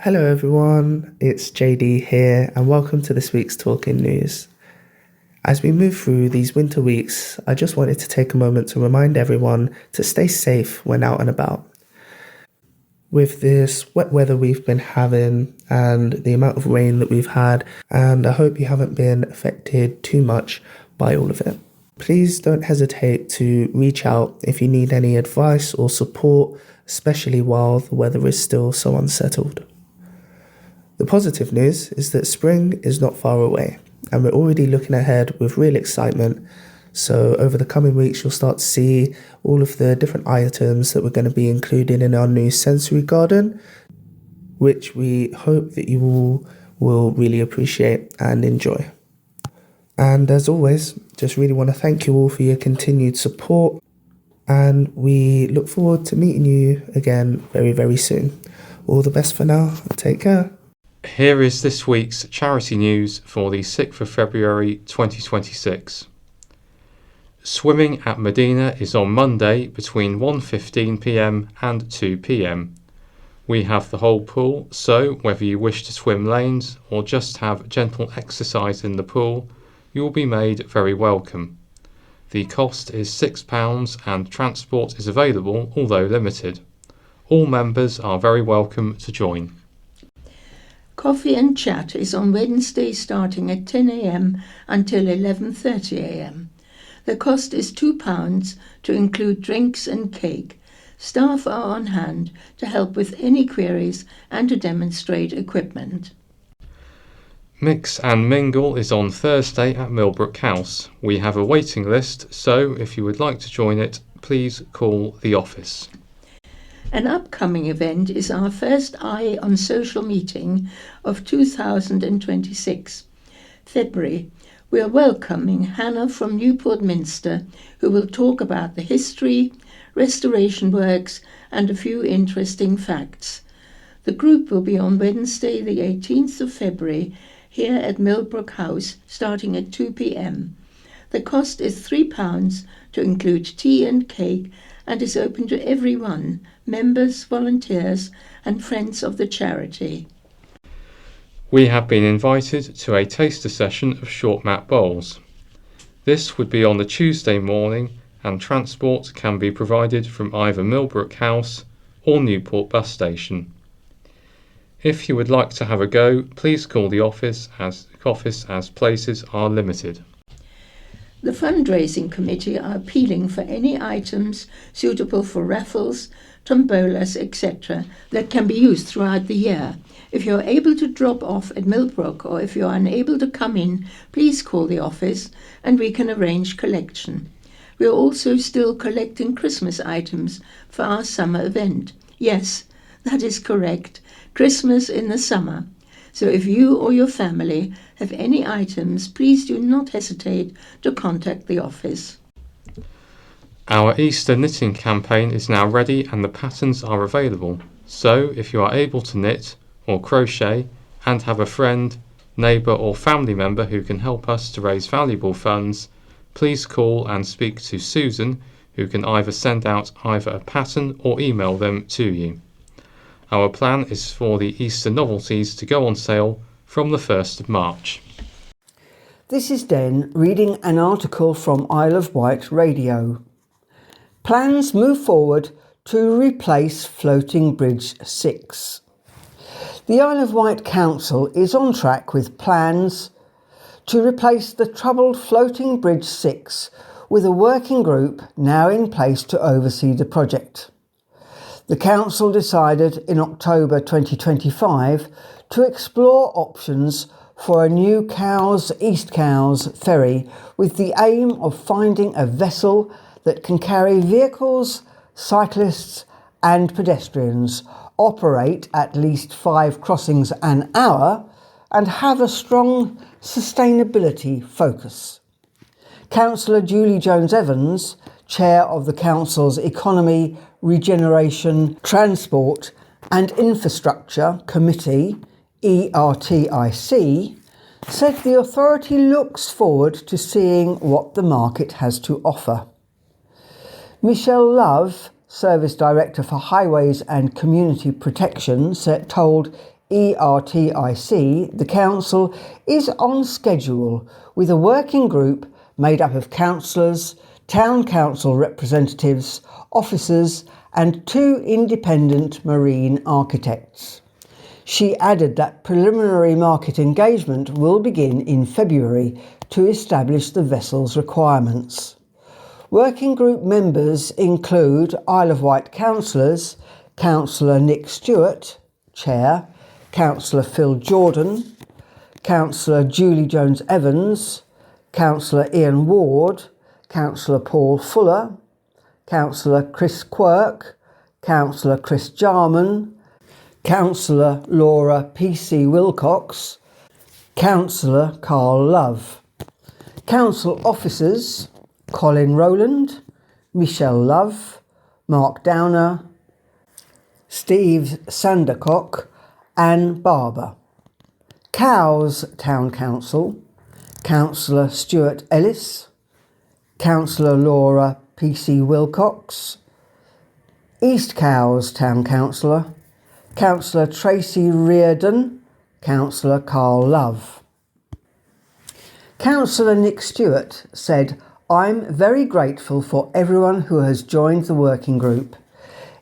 Hello everyone, it's JD here and welcome to this week's Talking News. As we move through these winter weeks, I just wanted to take a moment to remind everyone to stay safe when out and about. With this wet weather we've been having and the amount of rain that we've had, and I hope you haven't been affected too much by all of it. Please don't hesitate to reach out if you need any advice or support, especially while the weather is still so unsettled. The positive news is that spring is not far away and we're already looking ahead with real excitement. So over the coming weeks, you'll start to see all of the different items that we're going to be including in our new sensory garden, which we hope that you all will really appreciate and enjoy. And as always, just really want to thank you all for your continued support, and we look forward to meeting you again very, very soon. All the best for now. Take care. Here is this week's charity news for the 6th of February 2026. Swimming at Medina is on Monday between 1:15pm and 2pm. We have the whole pool, so whether you wish to swim lanes or just have gentle exercise in the pool, you will be made very welcome. The cost is £6 and transport is available, although limited. All members are very welcome to join. Coffee and Chat is on Wednesday starting at 10 a.m. until 11:30 a.m. The cost is £2 to include drinks and cake. Staff are on hand to help with any queries and to demonstrate equipment. Mix and Mingle is on Thursday at Millbrook House. We have a waiting list, so if you would like to join it, please call the office. An upcoming event is our first Eye on Social meeting of 2026, February. We are welcoming Hannah from Newport Minster, who will talk about the history, restoration works, and a few interesting facts. The group will be on Wednesday, the 18th of February, here at Millbrook House, starting at 2 p.m. The cost is £3 to include tea and cake and is open to everyone, members, volunteers, and friends of the charity. We have been invited to a taster session of short mat bowls. This would be on the Tuesday morning, and transport can be provided from either Millbrook House or Newport bus station. If you would like to have a go, please call the office as places are limited. The fundraising committee are appealing for any items suitable for raffles, tombolas, etc. that can be used throughout the year. If you're able to drop off at Millbrook or if you're unable to come in, please call the office and we can arrange collection. We are also still collecting Christmas items for our summer event. Yes, that is correct. Christmas in the summer. So if you or your family have any items, please do not hesitate to contact the office. Our Easter knitting campaign is now ready and the patterns are available. So if you are able to knit or crochet and have a friend, neighbour or family member who can help us to raise valuable funds, please call and speak to Susan, who can either send out either a pattern or email them to you. Our plan is for the Easter novelties to go on sale from the 1st of March. This is Den reading an article from Isle of Wight Radio. Plans move forward to replace Floating Bridge 6. The Isle of Wight Council is on track with plans to replace the troubled Floating Bridge 6 with a working group now in place to oversee the project. The council decided in October 2025 to explore options for a new East Cowes ferry with the aim of finding a vessel that can carry vehicles, cyclists and pedestrians, operate at least 5 crossings an hour and have a strong sustainability focus. Councillor Julie Jones-Evans, Chair of the Council's Economy, Regeneration, Transport and Infrastructure Committee, ERTIC, said the authority looks forward to seeing what the market has to offer. Michelle Love, Service Director for Highways and Community Protection, told ERTIC, the council is on schedule with a working group made up of councillors, town council representatives, officers and 2 independent marine architects. She added that preliminary market engagement will begin in February to establish the vessel's requirements. Working group members include Isle of Wight councillors, Councillor Nick Stewart, Chair, Councillor Phil Jordan, Councillor Julie Jones-Evans, Councillor Ian Ward, Councillor Paul Fuller, Councillor Chris Quirk, Councillor Chris Jarman, Councillor Laura P.C. Wilcox, Councillor Carl Love. Council officers Colin Rowland, Michelle Love, Mark Downer, Steve Sandercock, Anne Barber. Cowes Town Council, Councillor Stuart Ellis, Councillor Laura P.C. Wilcox. East Cowes Town Councillor, Councillor Tracy Reardon, Councillor Carl Love. Councillor Nick Stewart said, "I'm very grateful for everyone who has joined the working group.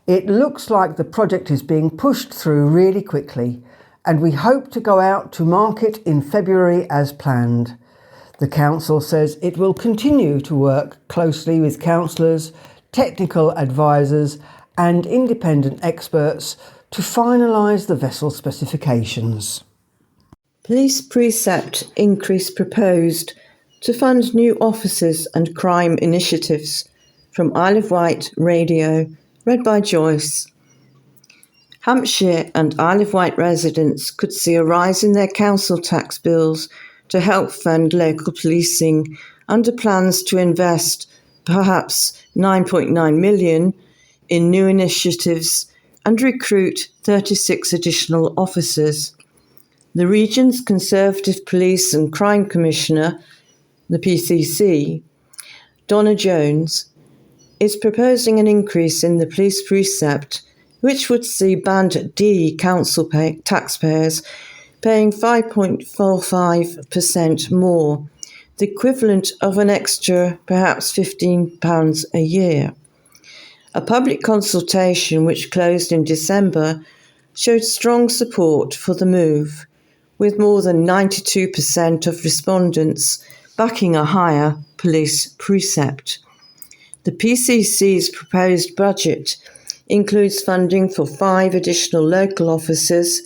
It looks like the project is being pushed through really quickly and we hope to go out to market in February as planned. The council says it will continue to work closely with councillors, technical advisors and independent experts to finalise the vessel specifications." Police precept increase proposed to fund new officers and crime initiatives. From Isle of Wight Radio, read by Joyce. Hampshire and Isle of Wight residents could see a rise in their council tax bills to help fund local policing under plans to invest perhaps £9.9 million in new initiatives and recruit 36 additional officers. The region's Conservative Police and Crime Commissioner, the PCC, Donna Jones, is proposing an increase in the police precept, which would see Band D council taxpayers paying 5.45% more, the equivalent of an extra perhaps £15 a year. A public consultation which closed in December showed strong support for the move, with more than 92% of respondents backing a higher police precept. The PCC's proposed budget includes funding for 5 additional local officers,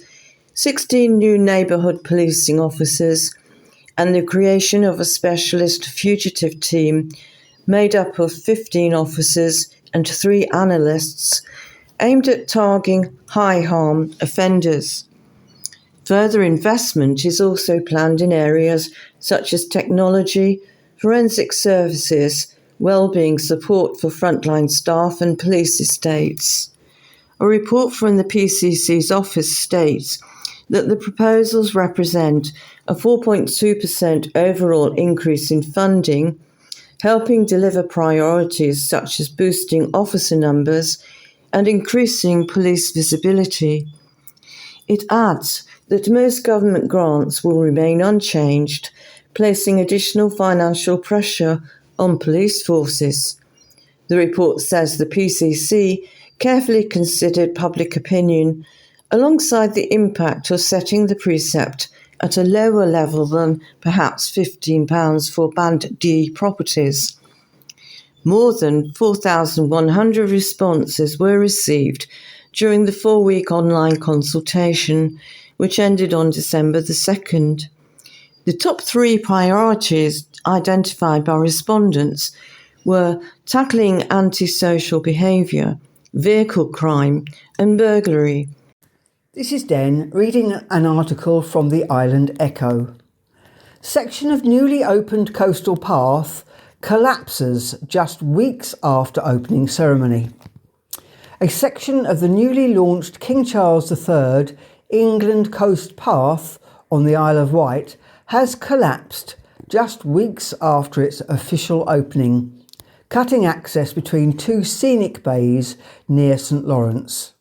16 new neighbourhood policing officers, and the creation of a specialist fugitive team made up of 15 officers and 3 analysts aimed at targeting high-harm offenders. Further investment is also planned in areas such as technology, forensic services, wellbeing support for frontline staff and police estates. A report from the PCC's office states that the proposals represent a 4.2% overall increase in funding, helping deliver priorities such as boosting officer numbers and increasing police visibility. It adds that most government grants will remain unchanged, placing additional financial pressure on police forces. The report says the PCC carefully considered public opinion alongside the impact of setting the precept at a lower level than perhaps £15 for Band D properties. More than 4,100 responses were received during the 4-week online consultation, which ended on December the 2nd. The top 3 priorities identified by respondents were tackling antisocial behaviour, vehicle crime and burglary. This is Den reading an article from the Island Echo. Section of newly opened coastal path collapses just weeks after opening ceremony. A section of the newly launched King Charles III England Coast Path on the Isle of Wight has collapsed just weeks after its official opening, cutting access between 2 scenic bays near St Lawrence.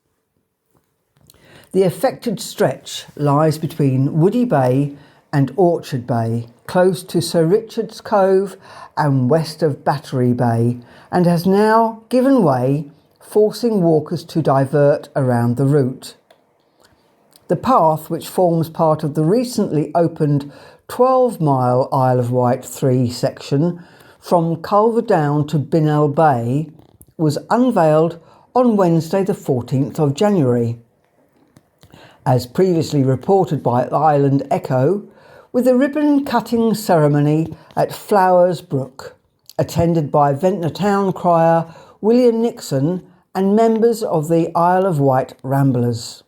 The affected stretch lies between Woody Bay and Orchard Bay, close to Sir Richard's Cove and west of Battery Bay, and has now given way, forcing walkers to divert around the route. The path, which forms part of the recently opened 12-mile Isle of Wight 3 section from Culver Down to Binnell Bay, was unveiled on Wednesday the 14th of January. As previously reported by Island Echo, with a ribbon-cutting ceremony at Flowers Brook, attended by Ventnor Town Crier William Nixon and members of the Isle of Wight Ramblers.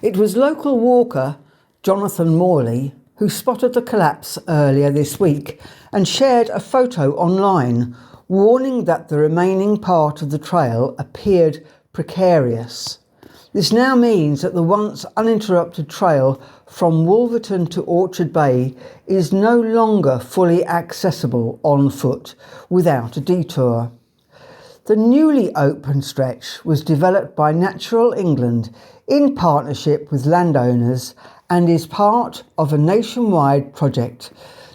It was local walker Jonathan Morley who spotted the collapse earlier this week and shared a photo online, warning that the remaining part of the trail appeared precarious. This now means that the once uninterrupted trail from Wolverton to Orchard Bay is no longer fully accessible on foot without a detour. The newly opened stretch was developed by Natural England in partnership with landowners and is part of a nationwide project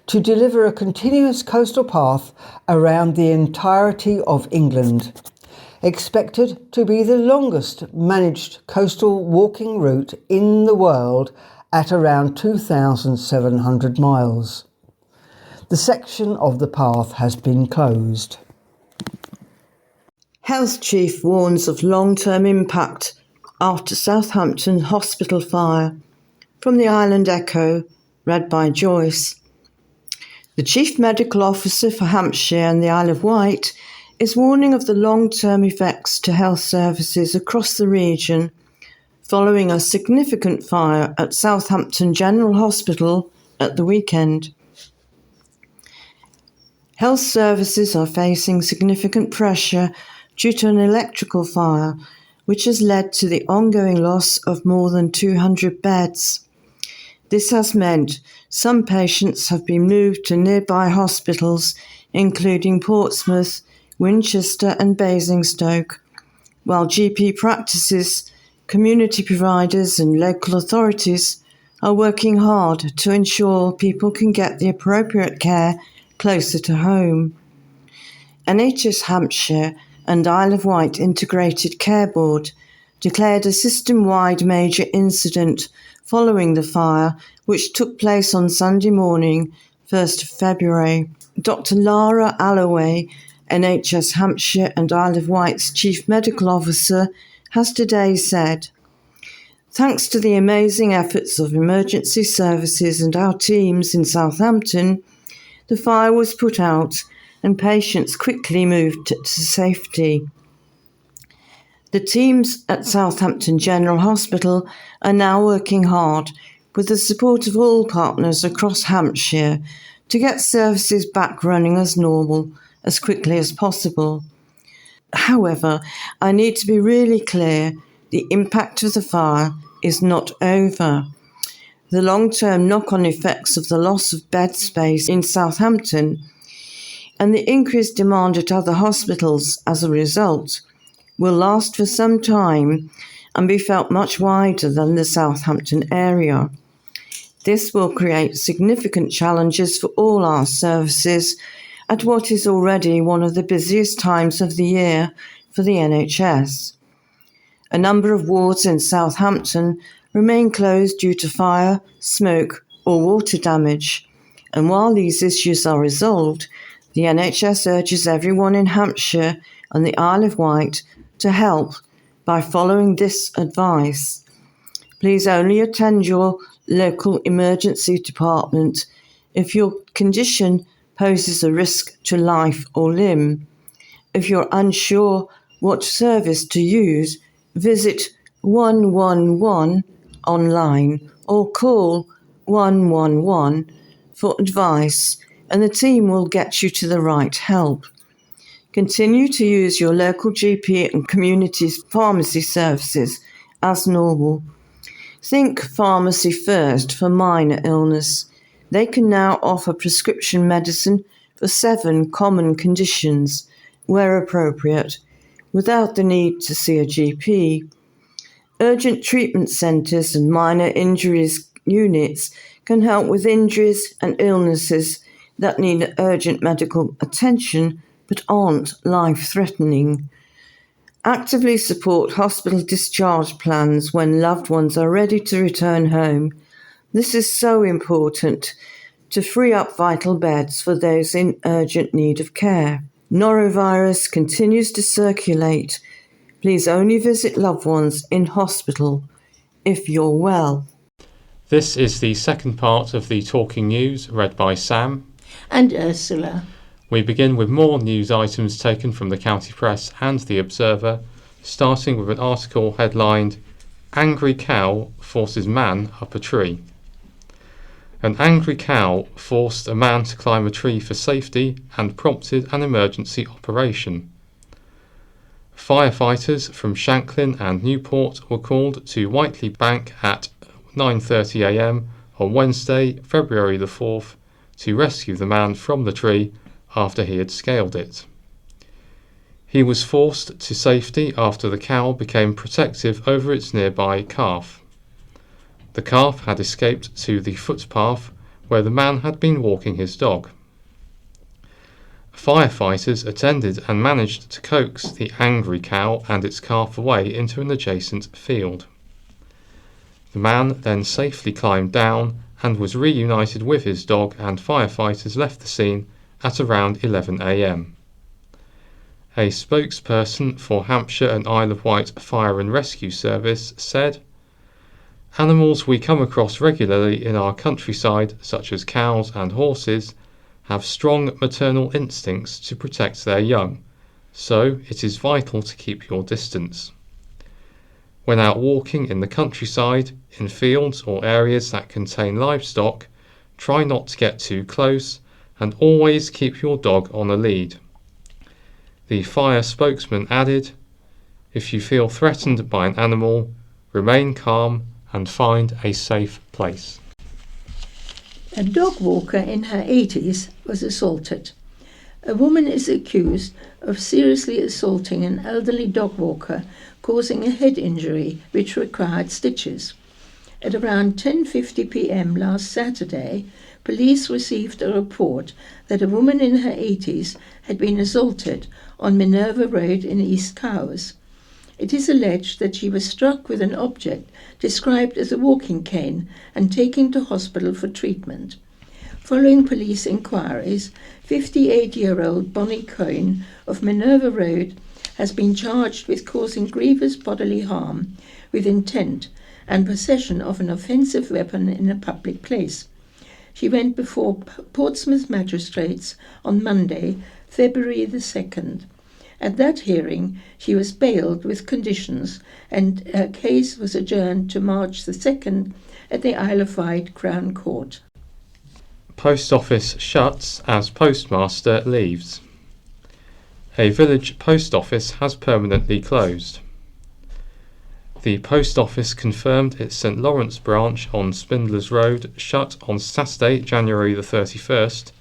to deliver a continuous coastal path around the entirety of England, expected to be the longest managed coastal walking route in the world at around 2,700 miles. The section of the path has been closed. Health Chief warns of long-term impact after Southampton hospital fire. From the Island Echo, read by Joyce. The Chief Medical Officer for Hampshire and the Isle of Wight is warning of the long-term effects to health services across the region following a significant fire at Southampton General Hospital at the weekend. Health services are facing significant pressure due to an electrical fire, which has led to the ongoing loss of more than 200 beds. This has meant some patients have been moved to nearby hospitals, including Portsmouth, Winchester and Basingstoke, while GP practices, community providers and local authorities are working hard to ensure people can get the appropriate care closer to home. NHS Hampshire and Isle of Wight Integrated Care Board declared a system-wide major incident following the fire, which took place on Sunday morning, 1st of February. Dr. Lara Alloway, NHS Hampshire and Isle of Wight's Chief Medical Officer, has today said, "Thanks to the amazing efforts of emergency services and our teams in Southampton, the fire was put out and patients quickly moved to safety. The teams at Southampton General Hospital are now working hard with the support of all partners across Hampshire to get services back running as normal as quickly as possible. However, I need to be really clear, the impact of the fire is not over. The long-term knock-on effects of the loss of bed space in Southampton and the increased demand at other hospitals as a result will last for some time and be felt much wider than the Southampton area. This will create significant challenges for all our services at what is already one of the busiest times of the year for the NHS. A number of wards in Southampton remain closed due to fire, smoke or water damage, and while these issues are resolved, the NHS urges everyone in Hampshire and the Isle of Wight to help by following this advice. Please only attend your local emergency department if your condition poses a risk to life or limb. If you're unsure what service to use, visit 111 online or call 111 for advice, and the team will get you to the right help. Continue to use your local GP and community pharmacy services as normal. Think pharmacy first for minor illness. They can now offer prescription medicine for 7 common conditions, where appropriate, without the need to see a GP. Urgent treatment centres and minor injuries units can help with injuries and illnesses that need urgent medical attention but aren't life-threatening. Actively support hospital discharge plans when loved ones are ready to return home. This is so important to free up vital beds for those in urgent need of care. Norovirus continues to circulate. Please only visit loved ones in hospital if you're well. This is the second part of the Talking News, read by Sam and Ursula. We begin with more news items taken from the County Press and the Observer, starting with an article headlined, "Angry Cow Forces Man Up a Tree." An angry cow forced a man to climb a tree for safety and prompted an emergency operation. Firefighters from Shanklin and Newport were called to Whiteley Bank at 9:30 a.m. on Wednesday, February the 4th, to rescue the man from the tree after he had scaled it. He was forced to safety after the cow became protective over its nearby calf. The calf had escaped to the footpath where the man had been walking his dog. Firefighters attended and managed to coax the angry cow and its calf away into an adjacent field. The man then safely climbed down and was reunited with his dog, and firefighters left the scene at around 11 a.m. A spokesperson for Hampshire and Isle of Wight Fire and Rescue Service said, "Animals we come across regularly in our countryside, such as cows and horses, have strong maternal instincts to protect their young, so it is vital to keep your distance. When out walking in the countryside, in fields or areas that contain livestock, try not to get too close and always keep your dog on a lead." The fire spokesman added, "If you feel threatened by an animal, remain calm and find a safe place." A dog walker in her 80s was assaulted. A woman is accused of seriously assaulting an elderly dog walker, causing a head injury which required stitches. At around 10:50 p.m. last Saturday, police received a report that a woman in her 80s had been assaulted on Minerva Road in East Cowes. It is alleged that she was struck with an object described as a walking cane and taken to hospital for treatment. Following police inquiries, 58-year-old Bonnie Coyne of Minerva Road has been charged with causing grievous bodily harm with intent and possession of an offensive weapon in a public place. She went before Portsmouth magistrates on Monday, February the 2nd. At that hearing, she was bailed with conditions, and her case was adjourned to March the 2nd at the Isle of Wight Crown Court. Post office shuts as postmaster leaves. A village post office has permanently closed. The post office confirmed its St Lawrence branch on Spindlers Road shut on Saturday, January the 31st,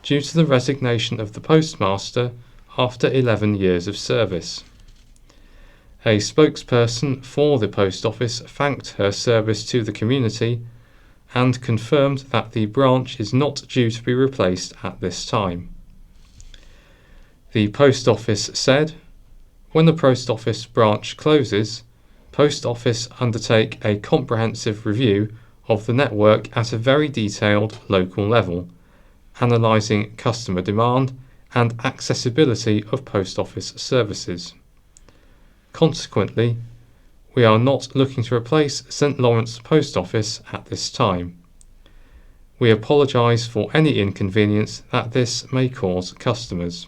due to the resignation of the postmaster after 11 years of service. A spokesperson for the post office thanked her service to the community and confirmed that the branch is not due to be replaced at this time. The post office said, "When the post office branch closes, Post Office undertake a comprehensive review of the network at a very detailed local level, analysing customer demand and accessibility of post office services. Consequently, we are not looking to replace St Lawrence Post Office at this time. We apologise for any inconvenience that this may cause customers.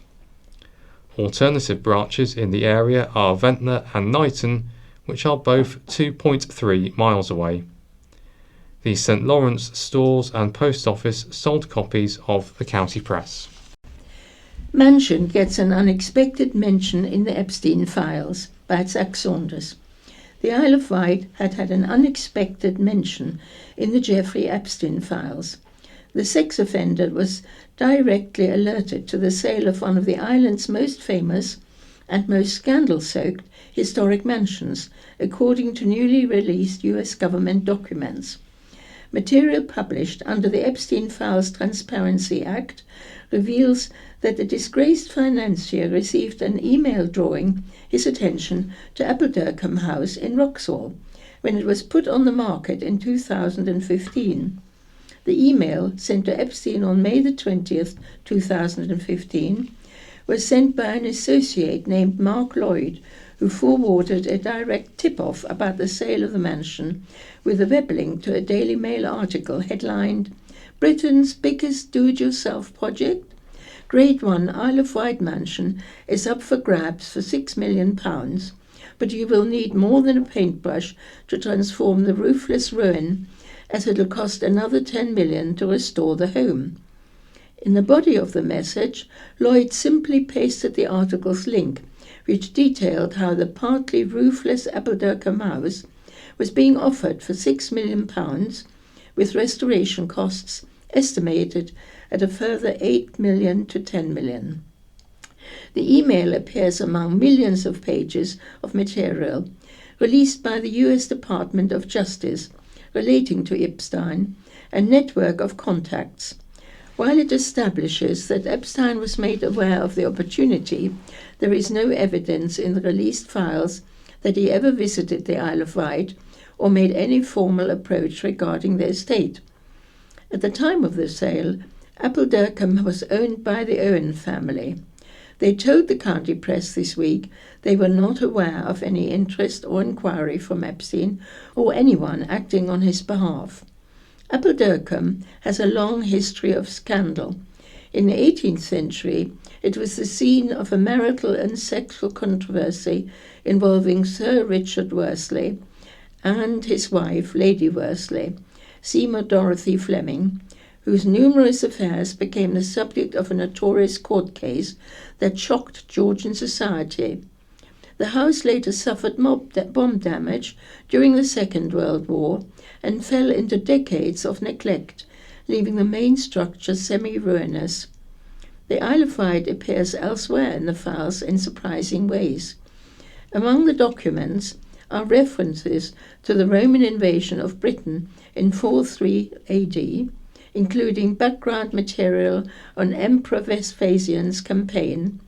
Alternative branches in the area are Ventnor and Knighton, which are both 2.3 miles away. The St Lawrence stores and post office sold copies of the County Press." Mansion gets an unexpected mention in the Epstein files by Zach Saunders. The Isle of Wight had an unexpected mention in the Jeffrey Epstein files. The sex offender was directly alerted to the sale of one of the island's most famous, and most scandal-soaked historic mansions, according to newly released US government documents. Material published under the Epstein Files Transparency Act reveals that the disgraced financier received an email drawing his attention to Appledurcombe House in Wroxall when it was put on the market in 2015. The email, sent to Epstein on May the 20th, 2015, was sent by an associate named Mark Lloyd, who forwarded a direct tip-off about the sale of the mansion with a web link to a Daily Mail article headlined, "Britain's biggest do-it-yourself project? Grade 1 Isle of Wight mansion is up for grabs for £6 million, but you will need more than a paintbrush to transform the roofless ruin, as it'll cost another £10 million to restore the home." In the body of the message, Lloyd simply pasted the article's link, which detailed how the partly roofless Appledurcombe House was being offered for £6 million, with restoration costs estimated at a further £8 million to £10 million. The email appears among millions of pages of material released by the US Department of Justice relating to Epstein, a network of contacts. While it establishes that Epstein was made aware of the opportunity, there is no evidence in the released files that he ever visited the Isle of Wight or made any formal approach regarding the estate. At the time of the sale, Appledurcombe was owned by the Owen family. They told the county press this week they were not aware of any interest or inquiry from Epstein or anyone acting on his behalf. Appledurcombe has a long history of scandal. In the 18th century, it was the scene of a marital and sexual controversy involving Sir Richard Worsley and his wife, Lady Worsley, Seymour Dorothy Fleming, whose numerous affairs became the subject of a notorious court case that shocked Georgian society. The house later suffered bomb damage during the Second World War and fell into decades of neglect, leaving the main structure semi-ruinous. The Isle of Wight appears elsewhere in the files in surprising ways. Among the documents are references to the Roman invasion of Britain in 43 AD, including background material on Emperor Vespasian's campaign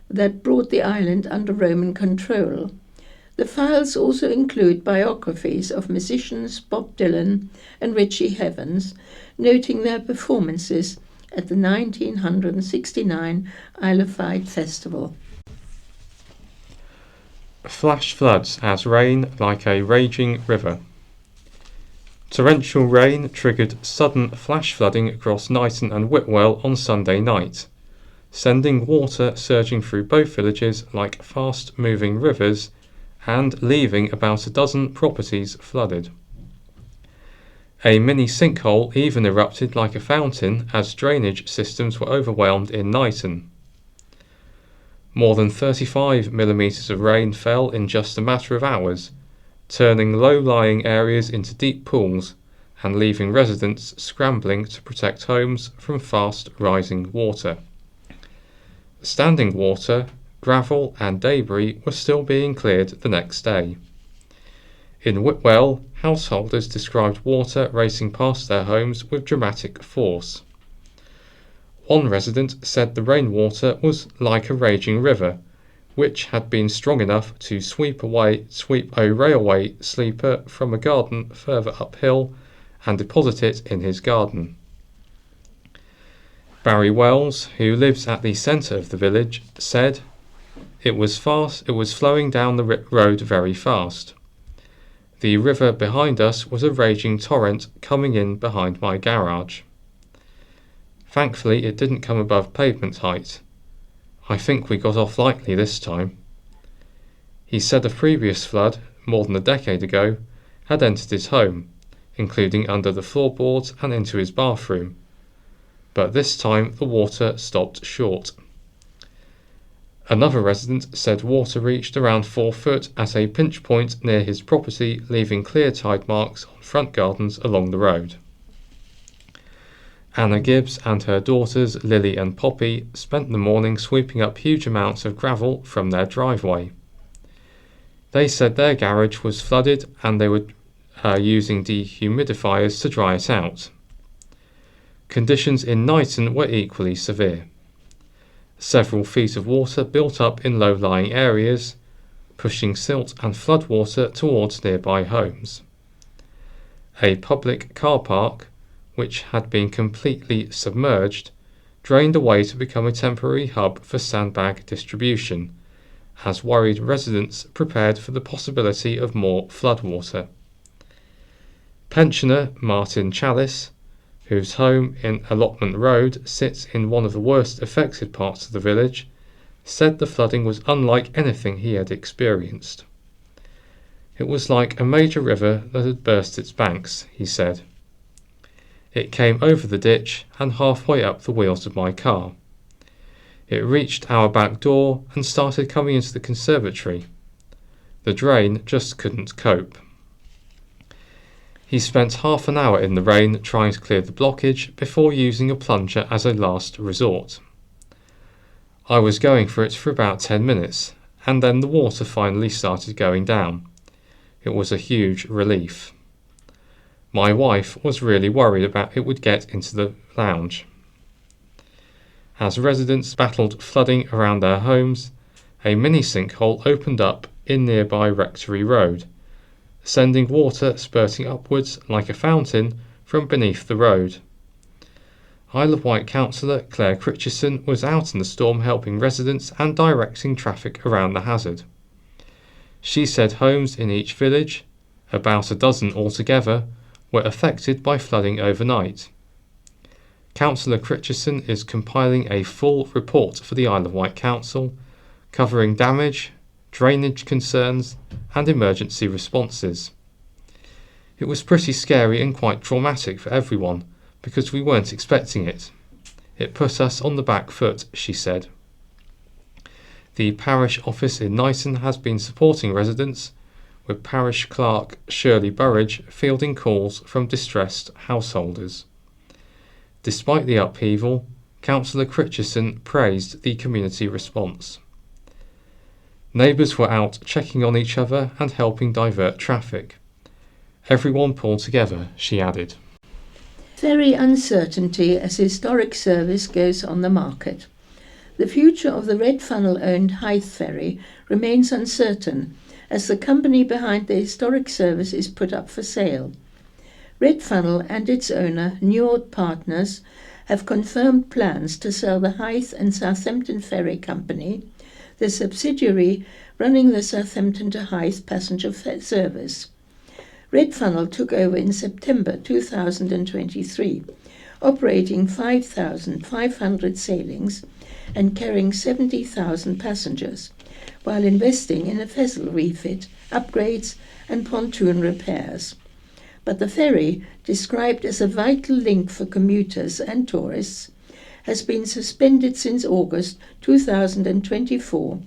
that brought the island under Roman control. The files also include biographies of musicians Bob Dylan and Richie Havens, noting their performances at the 1969 Isle of Wight Festival. Flash floods as rain like a raging river. Torrential rain triggered sudden flash flooding across Knighton and Whitwell on Sunday night, sending water surging through both villages like fast-moving rivers and leaving about a dozen properties flooded. A mini sinkhole even erupted like a fountain as drainage systems were overwhelmed in Knighton. More than 35 millimetres of rain fell in just a matter of hours, turning low-lying areas into deep pools and leaving residents scrambling to protect homes from fast-rising water. Standing water, gravel and debris were still being cleared the next day. In Whitwell, householders described water racing past their homes with dramatic force. One resident said the rainwater was like a raging river, which had been strong enough to sweep a railway sleeper from a garden further uphill and deposit it in his garden. Barry Wells, who lives at the centre of the village, said, It was flowing down the road very fast. The river behind us was a raging torrent coming in behind my garage. Thankfully, it didn't come above pavement height. I think we got off lightly this time. He said a previous flood, more than a decade ago, had entered his home, including under the floorboards and into his bathroom. But this time the water stopped short. Another resident said water reached around 4 foot at a pinch point near his property, leaving clear tide marks on front gardens along the road. Anna Gibbs and her daughters Lily and Poppy spent the morning sweeping up huge amounts of gravel from their driveway. They said their garage was flooded and they were using dehumidifiers to dry it out. Conditions in Knighton were equally severe. Several feet of water built up in low-lying areas, pushing silt and floodwater towards nearby homes. A public car park, which had been completely submerged, drained away to become a temporary hub for sandbag distribution, as worried residents prepared for the possibility of more floodwater. Pensioner Martin Challis, whose home in Allotment Road sits in one of the worst affected parts of the village, said the flooding was unlike anything he had experienced. It was like a major river that had burst its banks, he said. It came over the ditch and halfway up the wheels of my car. It reached our back door and started coming into the conservatory. The drain just couldn't cope. He spent half an hour in the rain trying to clear the blockage before using a plunger as a last resort. I was going for it for about 10 minutes, and then the water finally started going down. It was a huge relief. My wife was really worried about it would get into the lounge. As residents battled flooding around their homes, a mini sinkhole opened up in nearby Rectory Road, sending water spurting upwards like a fountain from beneath the road. Isle of Wight councillor Claire Critchison was out in the storm helping residents and directing traffic around the hazard. She said homes in each village, about a dozen altogether, were affected by flooding overnight. Councillor Critchison is compiling a full report for the Isle of Wight Council, covering damage, drainage concerns and emergency responses. It was pretty scary and quite traumatic for everyone because we weren't expecting it. It put us on the back foot, she said. The parish office in Knighton has been supporting residents, with parish clerk Shirley Burridge fielding calls from distressed householders. Despite the upheaval, Councillor Critchison praised the community response. Neighbours were out checking on each other and helping divert traffic. Everyone pulled together, she added. Ferry uncertainty as historic service goes on the market. The future of the Red Funnel-owned Hythe Ferry remains uncertain as the company behind the historic service is put up for sale. Red Funnel and its owner, Neword Partners, have confirmed plans to sell the Hythe and Southampton Ferry Company, the subsidiary running the Southampton to Hythe passenger service. Red Funnel took over in September 2023, operating 5,500 sailings and carrying 70,000 passengers, while investing in a vessel refit, upgrades and pontoon repairs. But the ferry, described as a vital link for commuters and tourists, has been suspended since August 2024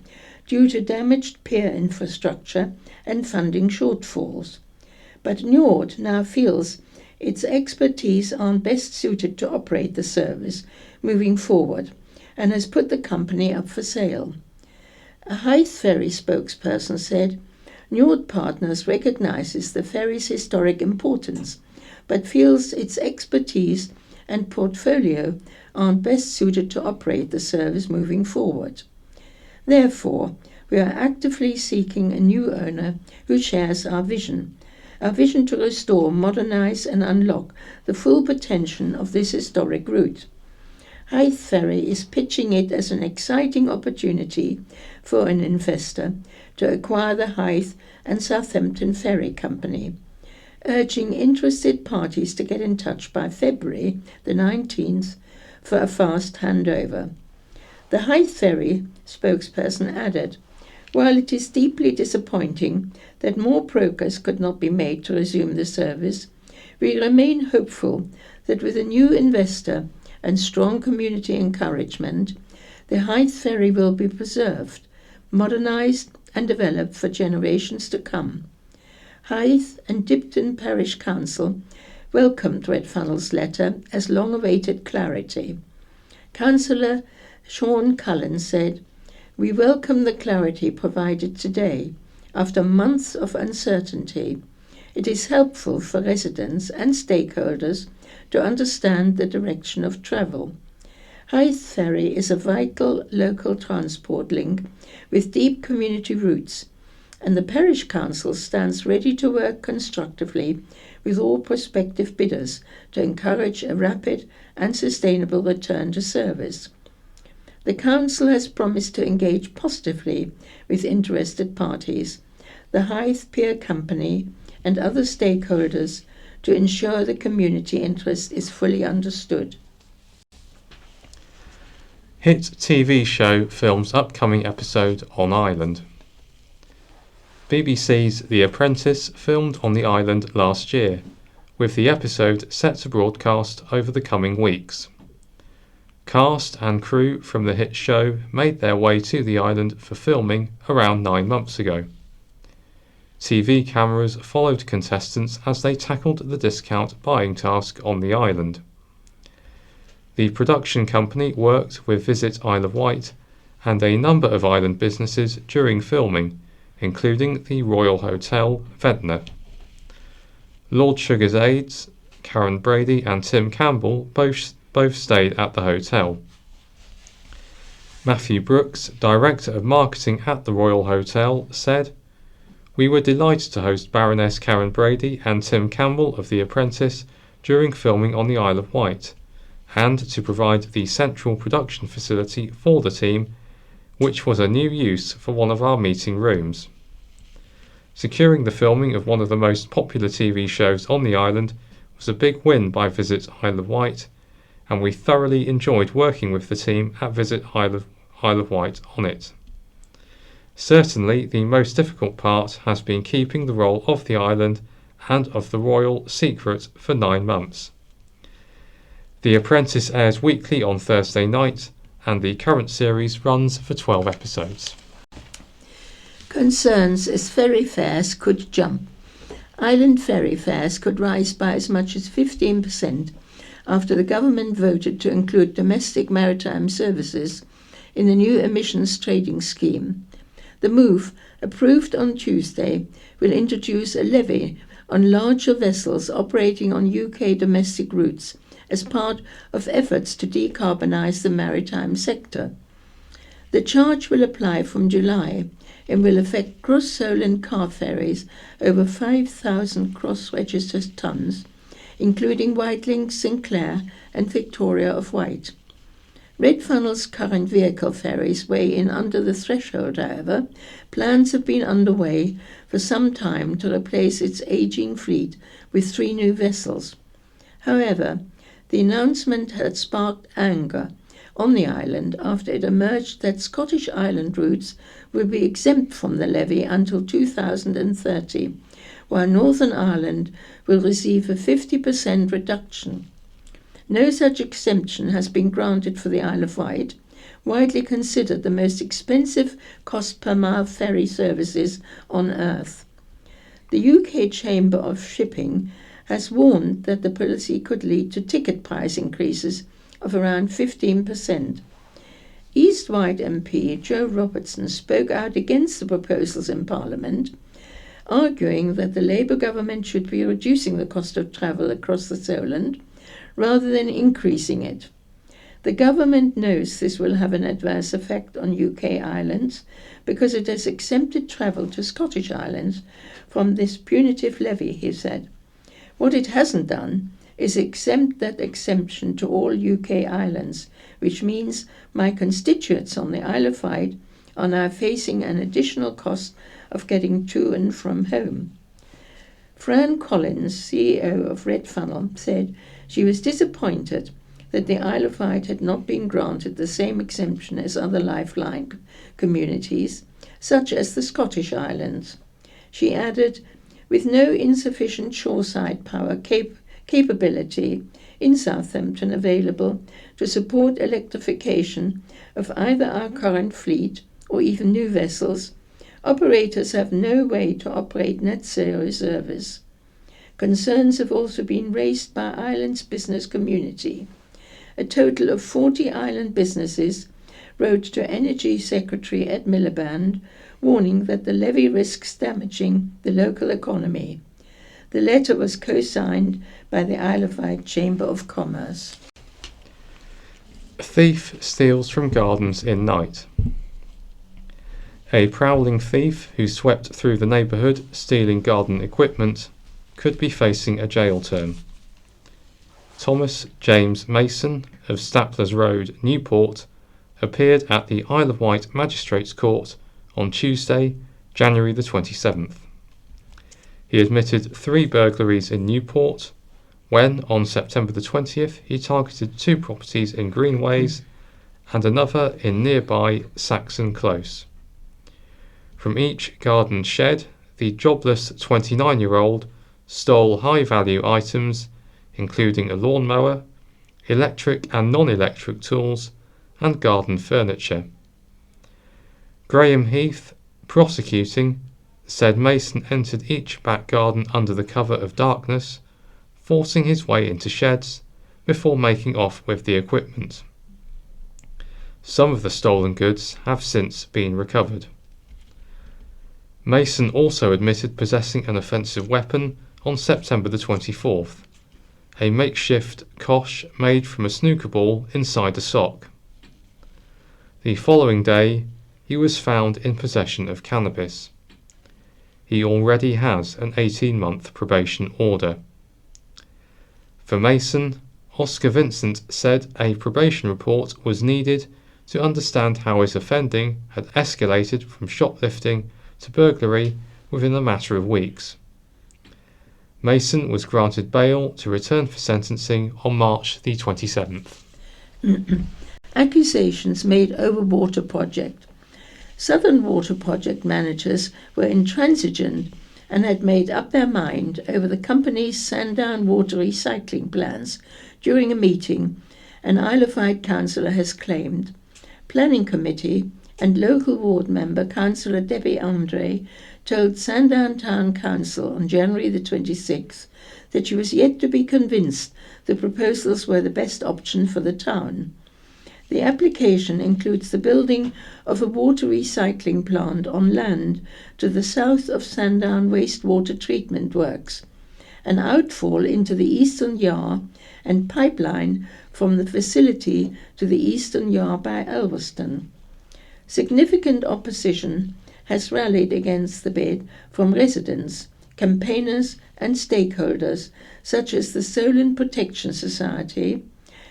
due to damaged pier infrastructure and funding shortfalls. But Neword now feels its expertise aren't best suited to operate the service moving forward and has put the company up for sale. A Hythe Ferry spokesperson said, Neword Partners recognises the ferry's historic importance, but feels its expertise and portfolio aren't best suited to operate the service moving forward. Therefore, we are actively seeking a new owner who shares our vision to restore, modernise and unlock the full potential of this historic route. Hythe Ferry is pitching it as an exciting opportunity for an investor to acquire the Hythe and Southampton Ferry Company, urging interested parties to get in touch by February the 19th for a fast handover. The Hythe Ferry spokesperson added, while it is deeply disappointing that more progress could not be made to resume the service, we remain hopeful that with a new investor and strong community encouragement, the Hythe Ferry will be preserved, modernised and developed for generations to come. Hythe and Dipton Parish Council welcomed Red Funnel's letter as long-awaited clarity. Councillor Sean Cullen said, "We welcome the clarity provided today. After months of uncertainty, it is helpful for residents and stakeholders to understand the direction of travel. Hythe Ferry is a vital local transport link with deep community roots, and the Parish Council stands ready to work constructively with all prospective bidders to encourage a rapid and sustainable return to service. The Council has promised to engage positively with interested parties, the Hythe Pier Company and other stakeholders to ensure the community interest is fully understood." Hit TV show films upcoming episode on island. BBC's The Apprentice filmed on the island last year, with the episode set to broadcast over the coming weeks. Cast and crew from the hit show made their way to the island for filming around 9 months ago. TV cameras followed contestants as they tackled the discount buying task on the island. The production company worked with Visit Isle of Wight and a number of island businesses during filming, including the Royal Hotel, Ventnor. Lord Sugar's aides, Karen Brady and Tim Campbell, both stayed at the hotel. Matthew Brooks, Director of Marketing at the Royal Hotel, said, "We were delighted to host Baroness Karen Brady and Tim Campbell of The Apprentice during filming on the Isle of Wight, and to provide the central production facility for the team, which was a new use for one of our meeting rooms." Securing the filming of one of the most popular TV shows on the island was a big win by Visit Isle of Wight, and we thoroughly enjoyed working with the team at Visit Isle of Wight on it. Certainly the most difficult part has been keeping the role of the island and of the royal secret for 9 months. The Apprentice airs weekly on Thursday night, and the current series runs for 12 episodes. Concerns as ferry fares could jump. Island ferry fares could rise by as much as 15% after the government voted to include domestic maritime services in the new emissions trading scheme. The move, approved on Tuesday, will introduce a levy on larger vessels operating on UK domestic routes as part of efforts to decarbonise the maritime sector. The charge will apply from July and will affect cross-Solent car ferries over 5,000 cross-registered tons, including Whitelink, Sinclair and Victoria of Wight. Red Funnel's current vehicle ferries weigh in under the threshold, however. Plans have been underway for some time to replace its ageing fleet with 3 new vessels. However, the announcement had sparked anger on the island after it emerged that Scottish Island routes will be exempt from the levy until 2030, while Northern Ireland will receive a 50% reduction. No such exemption has been granted for the Isle of Wight, widely considered the most expensive cost-per-mile ferry services on Earth. The UK Chamber of Shipping has warned that the policy could lead to ticket price increases of around 15%. East Wight MP Joe Robertson spoke out against the proposals in Parliament, arguing that the Labour government should be reducing the cost of travel across the Solent rather than increasing it. The government knows this will have an adverse effect on UK islands because it has exempted travel to Scottish islands from this punitive levy, he said. What it hasn't done is exempt that exemption to all UK islands, which means my constituents on the Isle of Wight are now facing an additional cost of getting to and from home. Fran Collins, CEO of Red Funnel, said she was disappointed that the Isle of Wight had not been granted the same exemption as other lifeline communities, such as the Scottish Islands. She added, with no insufficient shoreside power capability in Southampton available to support electrification of either our current fleet or even new vessels, operators have no way to operate net zero service. Concerns have also been raised by Ireland's business community. A total of 40 island businesses wrote to Energy Secretary Ed Miliband, warning that the levy risks damaging the local economy. The letter was co-signed by the Isle of Wight Chamber of Commerce. A thief steals from gardens in night. A prowling thief who swept through the neighbourhood stealing garden equipment could be facing a jail term. Thomas James Mason of Staplers Road, Newport, appeared at the Isle of Wight Magistrates Court on Tuesday, January the 27th. He admitted 3 burglaries in Newport when, on September the 20th, he targeted 2 properties in Greenways and another in nearby Saxon Close. From each garden shed, the jobless 29-year-old stole high-value items including a lawnmower, electric and non-electric tools, and garden furniture. Graham Heath, prosecuting, said Mason entered each back garden under the cover of darkness, forcing his way into sheds before making off with the equipment. Some of the stolen goods have since been recovered. Mason also admitted possessing an offensive weapon on September the 24th, a makeshift kosh made from a snooker ball inside a sock. The following day, he was found in possession of cannabis. He already has an 18-month probation order. For Mason, Oscar Vincent said a probation report was needed to understand how his offending had escalated from shoplifting to burglary within a matter of weeks. Mason was granted bail to return for sentencing on March the 27th. Accusations made over water project. Southern Water project managers were intransigent and had made up their mind over the company's Sandown water recycling plans during a meeting, an Isle of Wight councillor has claimed. Planning Committee and local ward member Councillor Debbie Andre told Sandown Town Council on January the 26th that she was yet to be convinced the proposals were the best option for the town. The application includes the building of a water recycling plant on land to the south of Sandown wastewater treatment works, an outfall into the Eastern Yar and pipeline from the facility to the Eastern Yar by Elverston. Significant opposition has rallied against the bid from residents, campaigners and stakeholders such as the Solent Protection Society,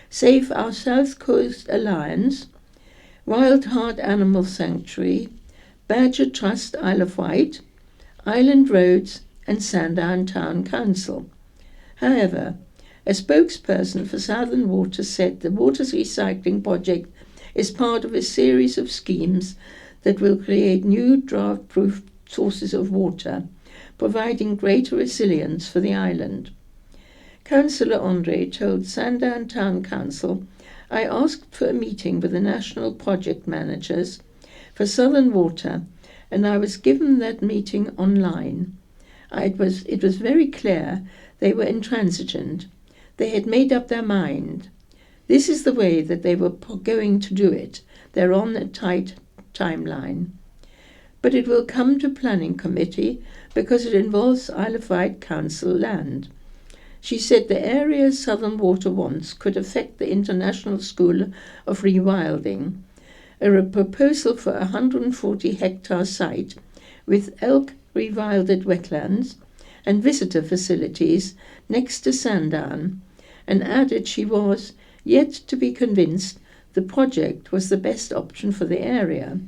Save Our South Coast Alliance, Wild Heart Animal Sanctuary, Badger Trust Isle of Wight, Island Roads and Sandown Town Council. However, a spokesperson for Southern Water said the water's recycling project is part of a series of schemes that will create new drought-proof sources of water, providing greater resilience for the island. Councillor Andre told Sandown Town Council, I asked for a meeting with the national project managers for Southern Water, and I was given that meeting online. It was very clear they were intransigent. They had made up their mind. This is the way that they were going to do it. They're on a tight timeline. But it will come to Planning Committee because it involves Isle of Wight Council land. She said the area Southern Water wants could affect the International School of Rewilding, a proposal for a 140-hectare site with elk rewilded wetlands and visitor facilities next to Sandown, and added she was yet to be convinced the project was the best option for the area.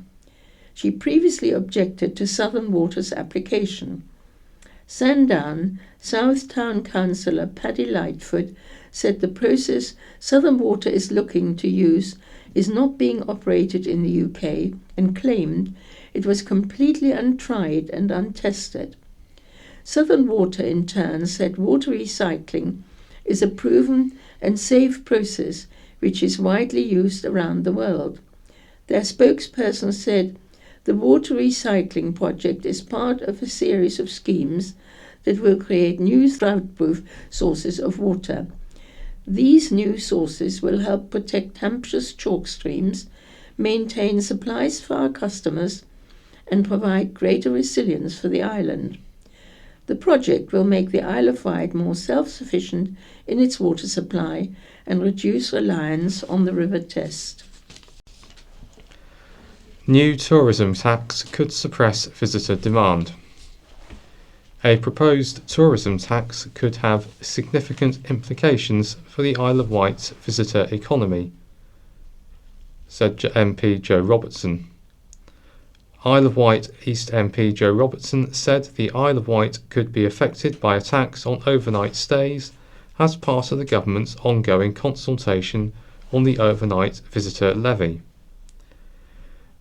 She previously objected to Southern Water's application. Sandown South Town Councillor Paddy Lightfoot said the process Southern Water is looking to use is not being operated in the UK and claimed it was completely untried and untested. Southern Water in turn said water recycling is a proven and safe process which is widely used around the world. Their spokesperson said the water recycling project is part of a series of schemes that will create new drought-proof sources of water. These new sources will help protect Hampshire's chalk streams, maintain supplies for our customers, and provide greater resilience for the island. The project will make the Isle of Wight more self-sufficient in its water supply and reduce reliance on the River Test. New tourism tax could suppress visitor demand. A proposed tourism tax could have significant implications for the Isle of Wight's visitor economy, said MP Joe Robertson. Isle of Wight East MP Joe Robertson said the Isle of Wight could be affected by a tax on overnight stays as part of the government's ongoing consultation on the overnight visitor levy.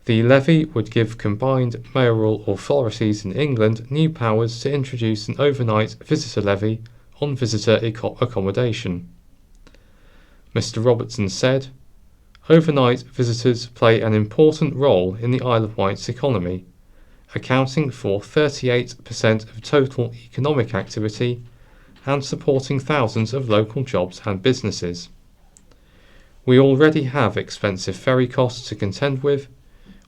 The levy would give combined mayoral authorities in England new powers to introduce an overnight visitor levy on visitor accommodation. Mr. Robertson said, "Overnight visitors play an important role in the Isle of Wight's economy, accounting for 38% of total economic activity and supporting thousands of local jobs and businesses. We already have expensive ferry costs to contend with.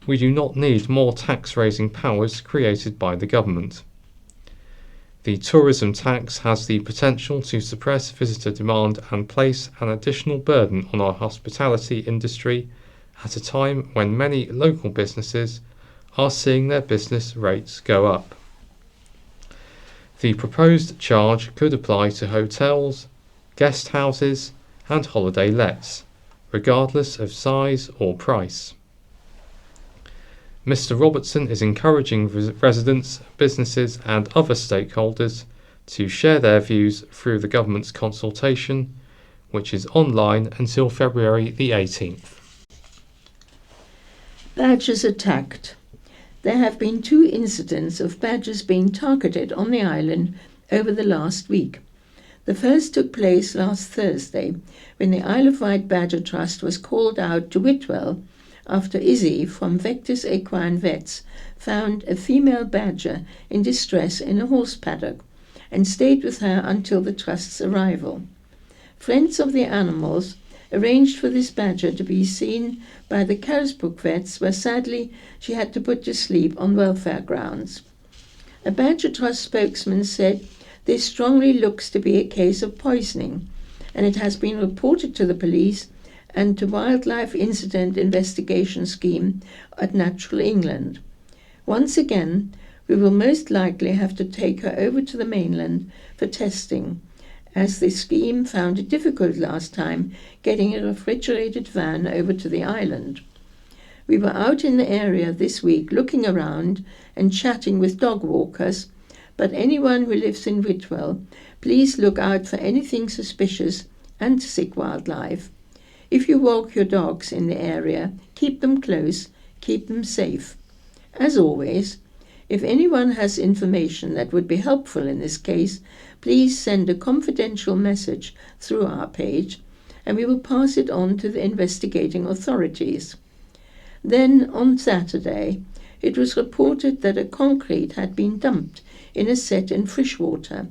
We do not need more tax-raising powers created by the government. The tourism tax has the potential to suppress visitor demand and place an additional burden on our hospitality industry at a time when many local businesses are seeing their business rates go up. The proposed charge could apply to hotels, guest houses and holiday lets, regardless of size or price." Mr. Robertson is encouraging residents, businesses and other stakeholders to share their views through the government's consultation, which is online until February the 18th. Badgers attacked. There have been 2 incidents of badgers being targeted on the island over the last week. The first took place last Thursday, when the Isle of Wight Badger Trust was called out to Whitwell after Izzy from Vectis Equine Vets found a female badger in distress in a horse paddock and stayed with her until the trust's arrival. Friends of the animals arranged for this badger to be seen by the Carisbrooke vets, where sadly she had to put to sleep on welfare grounds. A Badger Trust spokesman said this strongly looks to be a case of poisoning, and it has been reported to the police and to Wildlife Incident Investigation Scheme at Natural England. Once again, we will most likely have to take her over to the mainland for testing, as the scheme found it difficult last time getting a refrigerated van over to the island. We were out in the area this week looking around and chatting with dog walkers, but anyone who lives in Whitwell, please look out for anything suspicious and sick wildlife. If you walk your dogs in the area, keep them close, keep them safe. As always, if anyone has information that would be helpful in this case, please send a confidential message through our page, and we will pass it on to the investigating authorities. Then, on Saturday, it was reported that a concrete had been dumped in a set in Freshwater.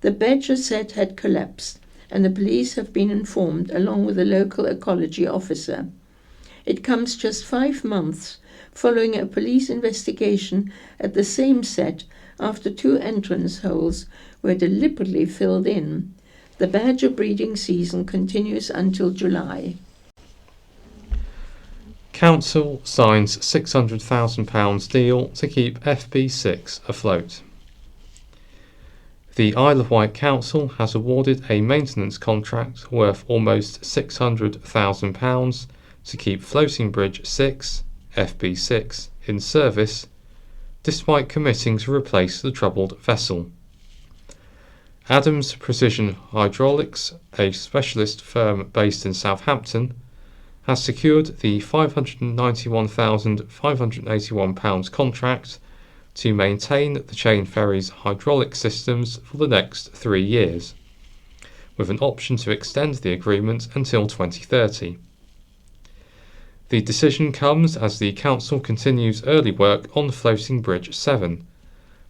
The badger set had collapsed, and the police have been informed along with a local ecology officer. It comes just 5 months following a police investigation at the same set after 2 entrance holes were deliberately filled in. The badger breeding season continues until July. Council signs £600,000 deal to keep FB6 afloat. The Isle of Wight Council has awarded a maintenance contract worth almost £600,000 to keep Floating Bridge 6, FB6, in service, despite committing to replace the troubled vessel. Adams Precision Hydraulics, a specialist firm based in Southampton, has secured the £591,581 contract to maintain the Chain Ferry's hydraulic systems for the next 3 years, with an option to extend the agreement until 2030. The decision comes as the Council continues early work on Floating Bridge 7,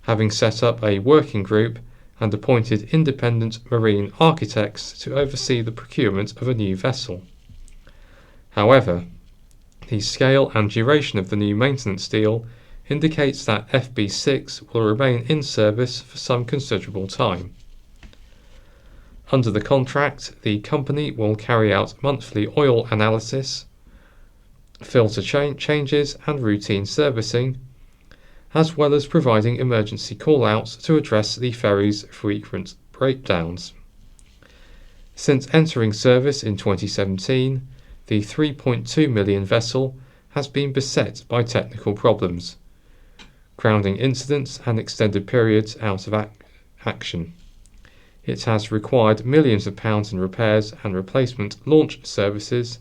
having set up a working group and appointed independent marine architects to oversee the procurement of a new vessel. However, the scale and duration of the new maintenance deal indicates that FB6 will remain in service for some considerable time. Under the contract, the company will carry out monthly oil analysis, filter changes and routine servicing, as well as providing emergency call-outs to address the ferry's frequent breakdowns. Since entering service in 2017, the 3.2 million vessel has been beset by technical problems, grounding incidents and extended periods out of action. It has required millions of pounds in repairs and replacement launch services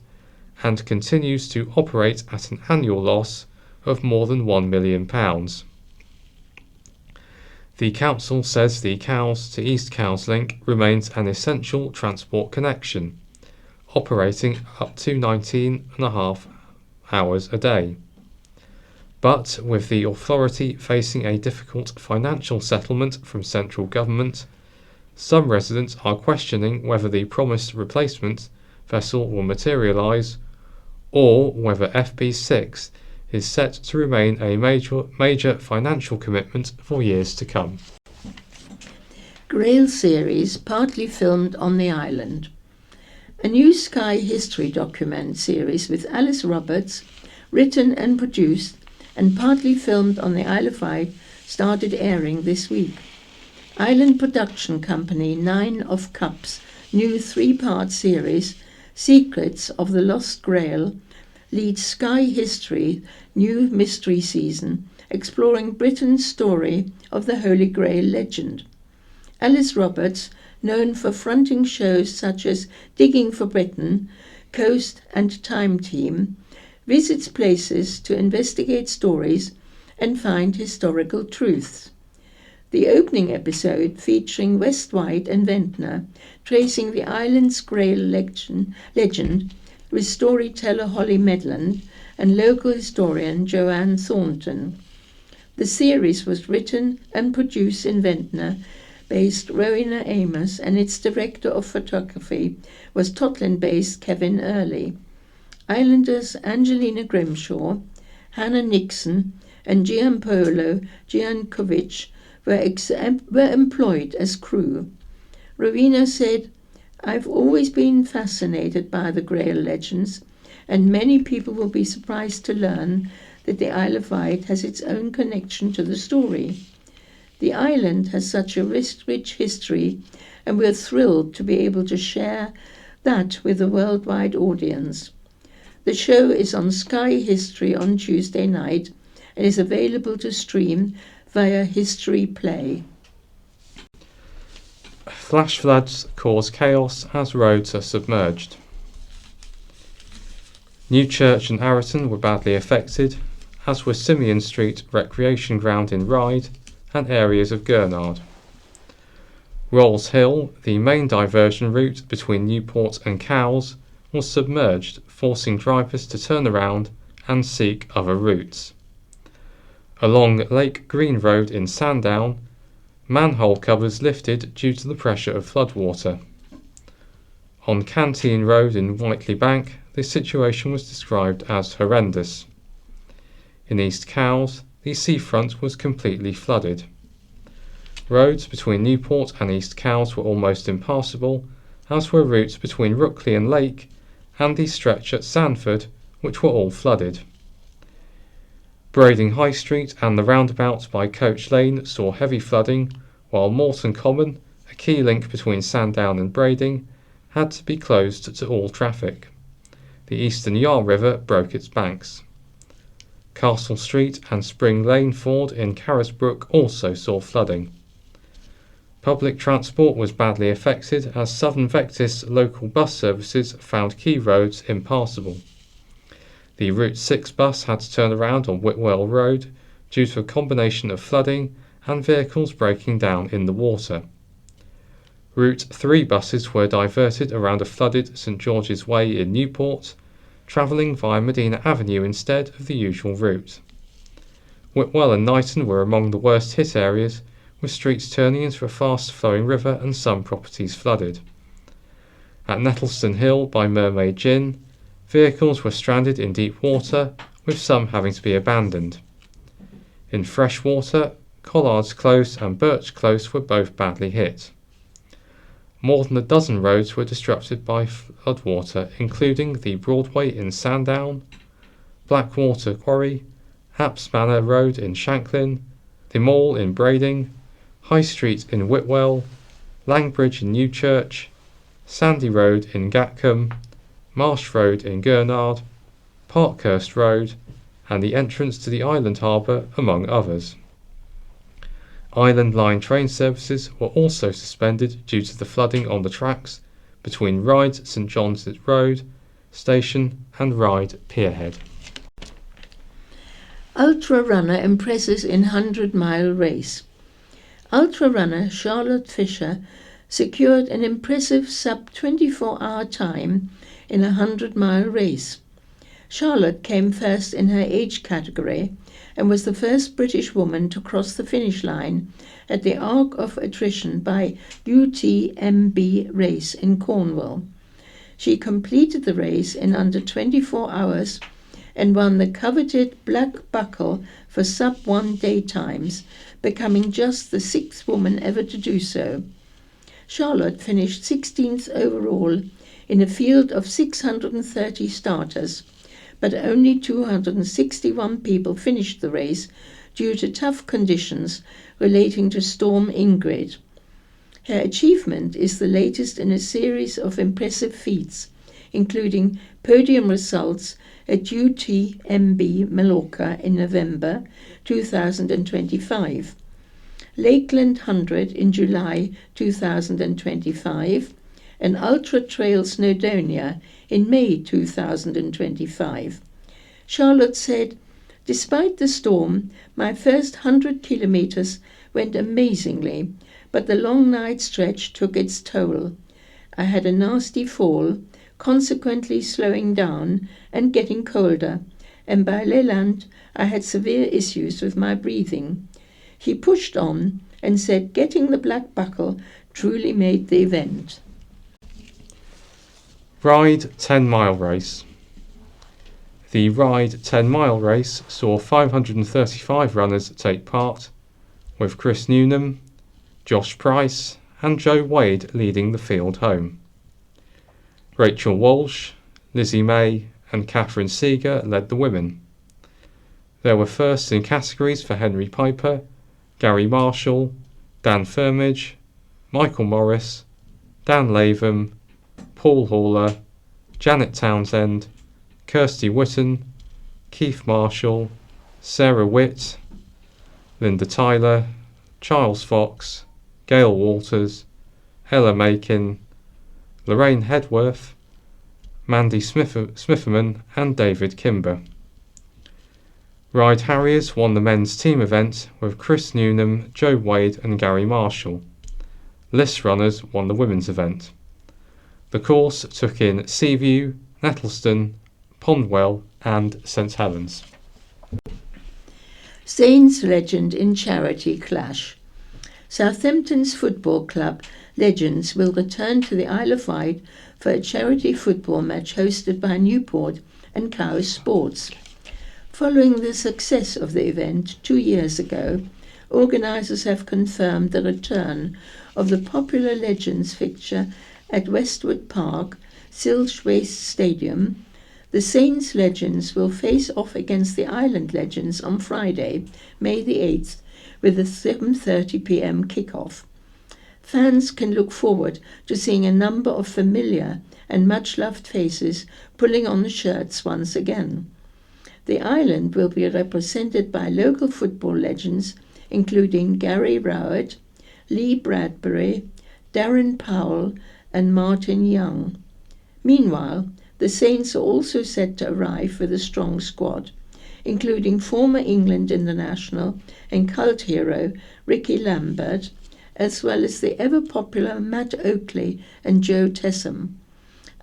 and continues to operate at an annual loss of more than £1 million. The council says the Cowes to East Cowes link remains an essential transport connection, operating up to 19.5 hours a day. But with the authority facing a difficult financial settlement from central government, some residents are questioning whether the promised replacement vessel will materialise or whether FB6 is set to remain a major financial commitment for years to come. Grail series partly filmed on the island. A new Sky History document series with Alice Roberts, written and produced and partly filmed on the Isle of Wight, started airing this week. Island production company 9 of Cups' new 3-part series, Secrets of the Lost Grail, leads Sky History new mystery season, exploring Britain's story of the Holy Grail legend. Alice Roberts, known for fronting shows such as Digging for Britain, Coast and Time Team, visits places to investigate stories and find historical truths. The opening episode, featuring West Wight and Ventnor, tracing the island's Grail legend with storyteller Holly Medland and local historian Joanne Thornton. The series was written and produced in Ventnor-based Rowena Amos, and its director of photography was Totland-based Kevin Early. Islanders Angelina Grimshaw, Hannah Nixon, and Gianpaolo Giankovic were employed as crew. Rowena said, "I've always been fascinated by the Grail legends, and many people will be surprised to learn that the Isle of Wight has its own connection to the story. The island has such a rich history, and we're thrilled to be able to share that with a worldwide audience." The show is on Sky History on Tuesday night and is available to stream via History Play. Flash floods cause chaos as roads are submerged. Newchurch and Arreton were badly affected, as were Simeon Street Recreation Ground in Ryde and areas of Gurnard. Rolls Hill, the main diversion route between Newport and Cowes, was submerged, forcing drivers to turn around and seek other routes. Along Lake Green Road in Sandown, manhole covers lifted due to the pressure of floodwater. On Canteen Road in Whiteley Bank, the situation was described as horrendous. In East Cowes, the seafront was completely flooded. Roads between Newport and East Cowes were almost impassable, as were routes between Rookley and Lake and the stretch at Sandford, which were all flooded. Brading High Street and the roundabout by Coach Lane saw heavy flooding, while Morton Common, a key link between Sandown and Brading, had to be closed to all traffic. The Eastern Yar River broke its banks. Castle Street and Spring Lane Ford in Carisbrooke also saw flooding. Public transport was badly affected as Southern Vectis local bus services found key roads impassable. The Route 6 bus had to turn around on Whitwell Road due to a combination of flooding and vehicles breaking down in the water. Route 3 buses were diverted around a flooded St George's Way in Newport, travelling via Medina Avenue instead of the usual route. Whitwell and Knighton were among the worst hit areas, with streets turning into a fast-flowing river and some properties flooded. At Nettleston Hill by Mermaid Gin, vehicles were stranded in deep water, with some having to be abandoned. In freshwater, Collard's Close and Birch Close were both badly hit. More than a dozen roads were disrupted by floodwater, including the Broadway in Sandown, Blackwater Quarry, Apps Manor Road in Shanklin, the Mall in Brading, High Street in Whitwell, Langbridge in Newchurch, Sandy Road in Gatcombe, Marsh Road in Gurnard, Parkhurst Road, and the entrance to the Island Harbour, among others. Island Line train services were also suspended due to the flooding on the tracks between Ryde St John's Road Station and Ryde Pierhead. Ultra runner impresses in 100-mile race. Ultra runner Charlotte Fisher secured an impressive sub-24-hour time in a 100-mile race. Charlotte came first in her age category and was the first British woman to cross the finish line at the Arc of Attrition by UTMB race in Cornwall. She completed the race in under 24 hours and won the coveted Black Buckle for sub-1 day times, becoming just the 6th woman ever to do so. Charlotte finished 16th overall in a field of 630 starters, but only 261 people finished the race due to tough conditions relating to Storm Ingrid. Her achievement is the latest in a series of impressive feats, including podium results at UTMB Mallorca in November 2025, Lakeland 100 in July 2025, and Ultra Trail Snowdonia in May 2025. Charlotte said, "Despite the storm, my first 100 kilometers went amazingly, but the long night stretch took its toll. I had a nasty fall, consequently slowing down and getting colder, and by Leland I had severe issues with my breathing." He pushed on and said getting the Black Buckle truly made the event. Ryde 10-mile race. The Ryde 10-mile race saw 535 runners take part, with Chris Newnham, Josh Price and Joe Wade leading the field home. Rachel Walsh, Lizzie May and Catherine Seeger led the women. There were firsts in categories for Henry Piper, Gary Marshall, Dan Firmage, Michael Morris, Dan Latham, Paul Haller, Janet Townsend, Kirsty Whitten, Keith Marshall, Sarah Witt, Linda Tyler, Charles Fox, Gail Walters, Ella Makin, Lorraine Hedworth, Mandy Smitherman and David Kimber. Ryde Harriers won the men's team event with Chris Newnham, Joe Wade and Gary Marshall. List runners won the women's event. The course took in Seaview, Nettleston, Pondwell and St Helens. Saints legend in charity clash. Southampton's football club Legends will return to the Isle of Wight for a charity football match hosted by Newport and Cowes Sports. Following the success of the event 2 years ago, organisers have confirmed the return of the popular Legends fixture at Westwood Park, Silswaste Stadium. The Saints Legends will face off against the Island Legends on Friday, May the 8th, with a 7:30 p.m. kick-off. Fans can look forward to seeing a number of familiar and much-loved faces pulling on the shirts once again. The island will be represented by local football legends, including Gary Rowett, Lee Bradbury, Darren Powell, and Martin Young. Meanwhile, the Saints are also set to arrive with a strong squad, including former England international and cult hero Ricky Lambert, as well as the ever-popular Matt Oakley and Joe Tessam.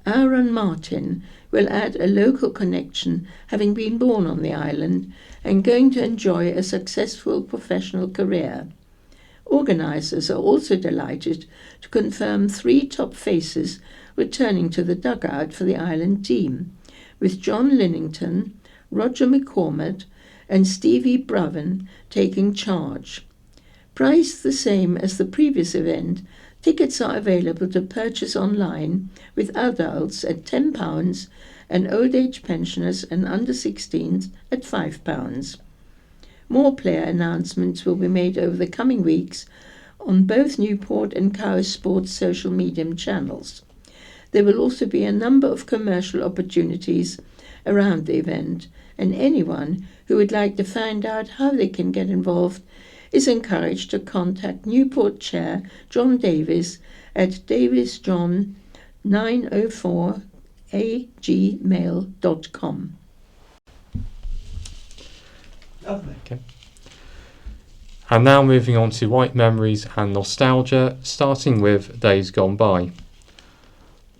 Aaron Martin will add a local connection, having been born on the island and going to enjoy a successful professional career. Organisers are also delighted to confirm 3 top faces returning to the dugout for the Ireland team, with John Linnington, Roger McCormack and Stevie Brevin taking charge. Priced the same as the previous event, tickets are available to purchase online, with adults at £10 and old age pensioners and under 16s at £5. More player announcements will be made over the coming weeks on both Newport and Cowes Sports social media channels. There will also be a number of commercial opportunities around the event, and anyone who would like to find out how they can get involved is encouraged to contact Newport Chair John Davis at davisjohn904@gmail.com. Lovely. Okay. And now moving on to Wight memories and nostalgia, starting with Days Gone By.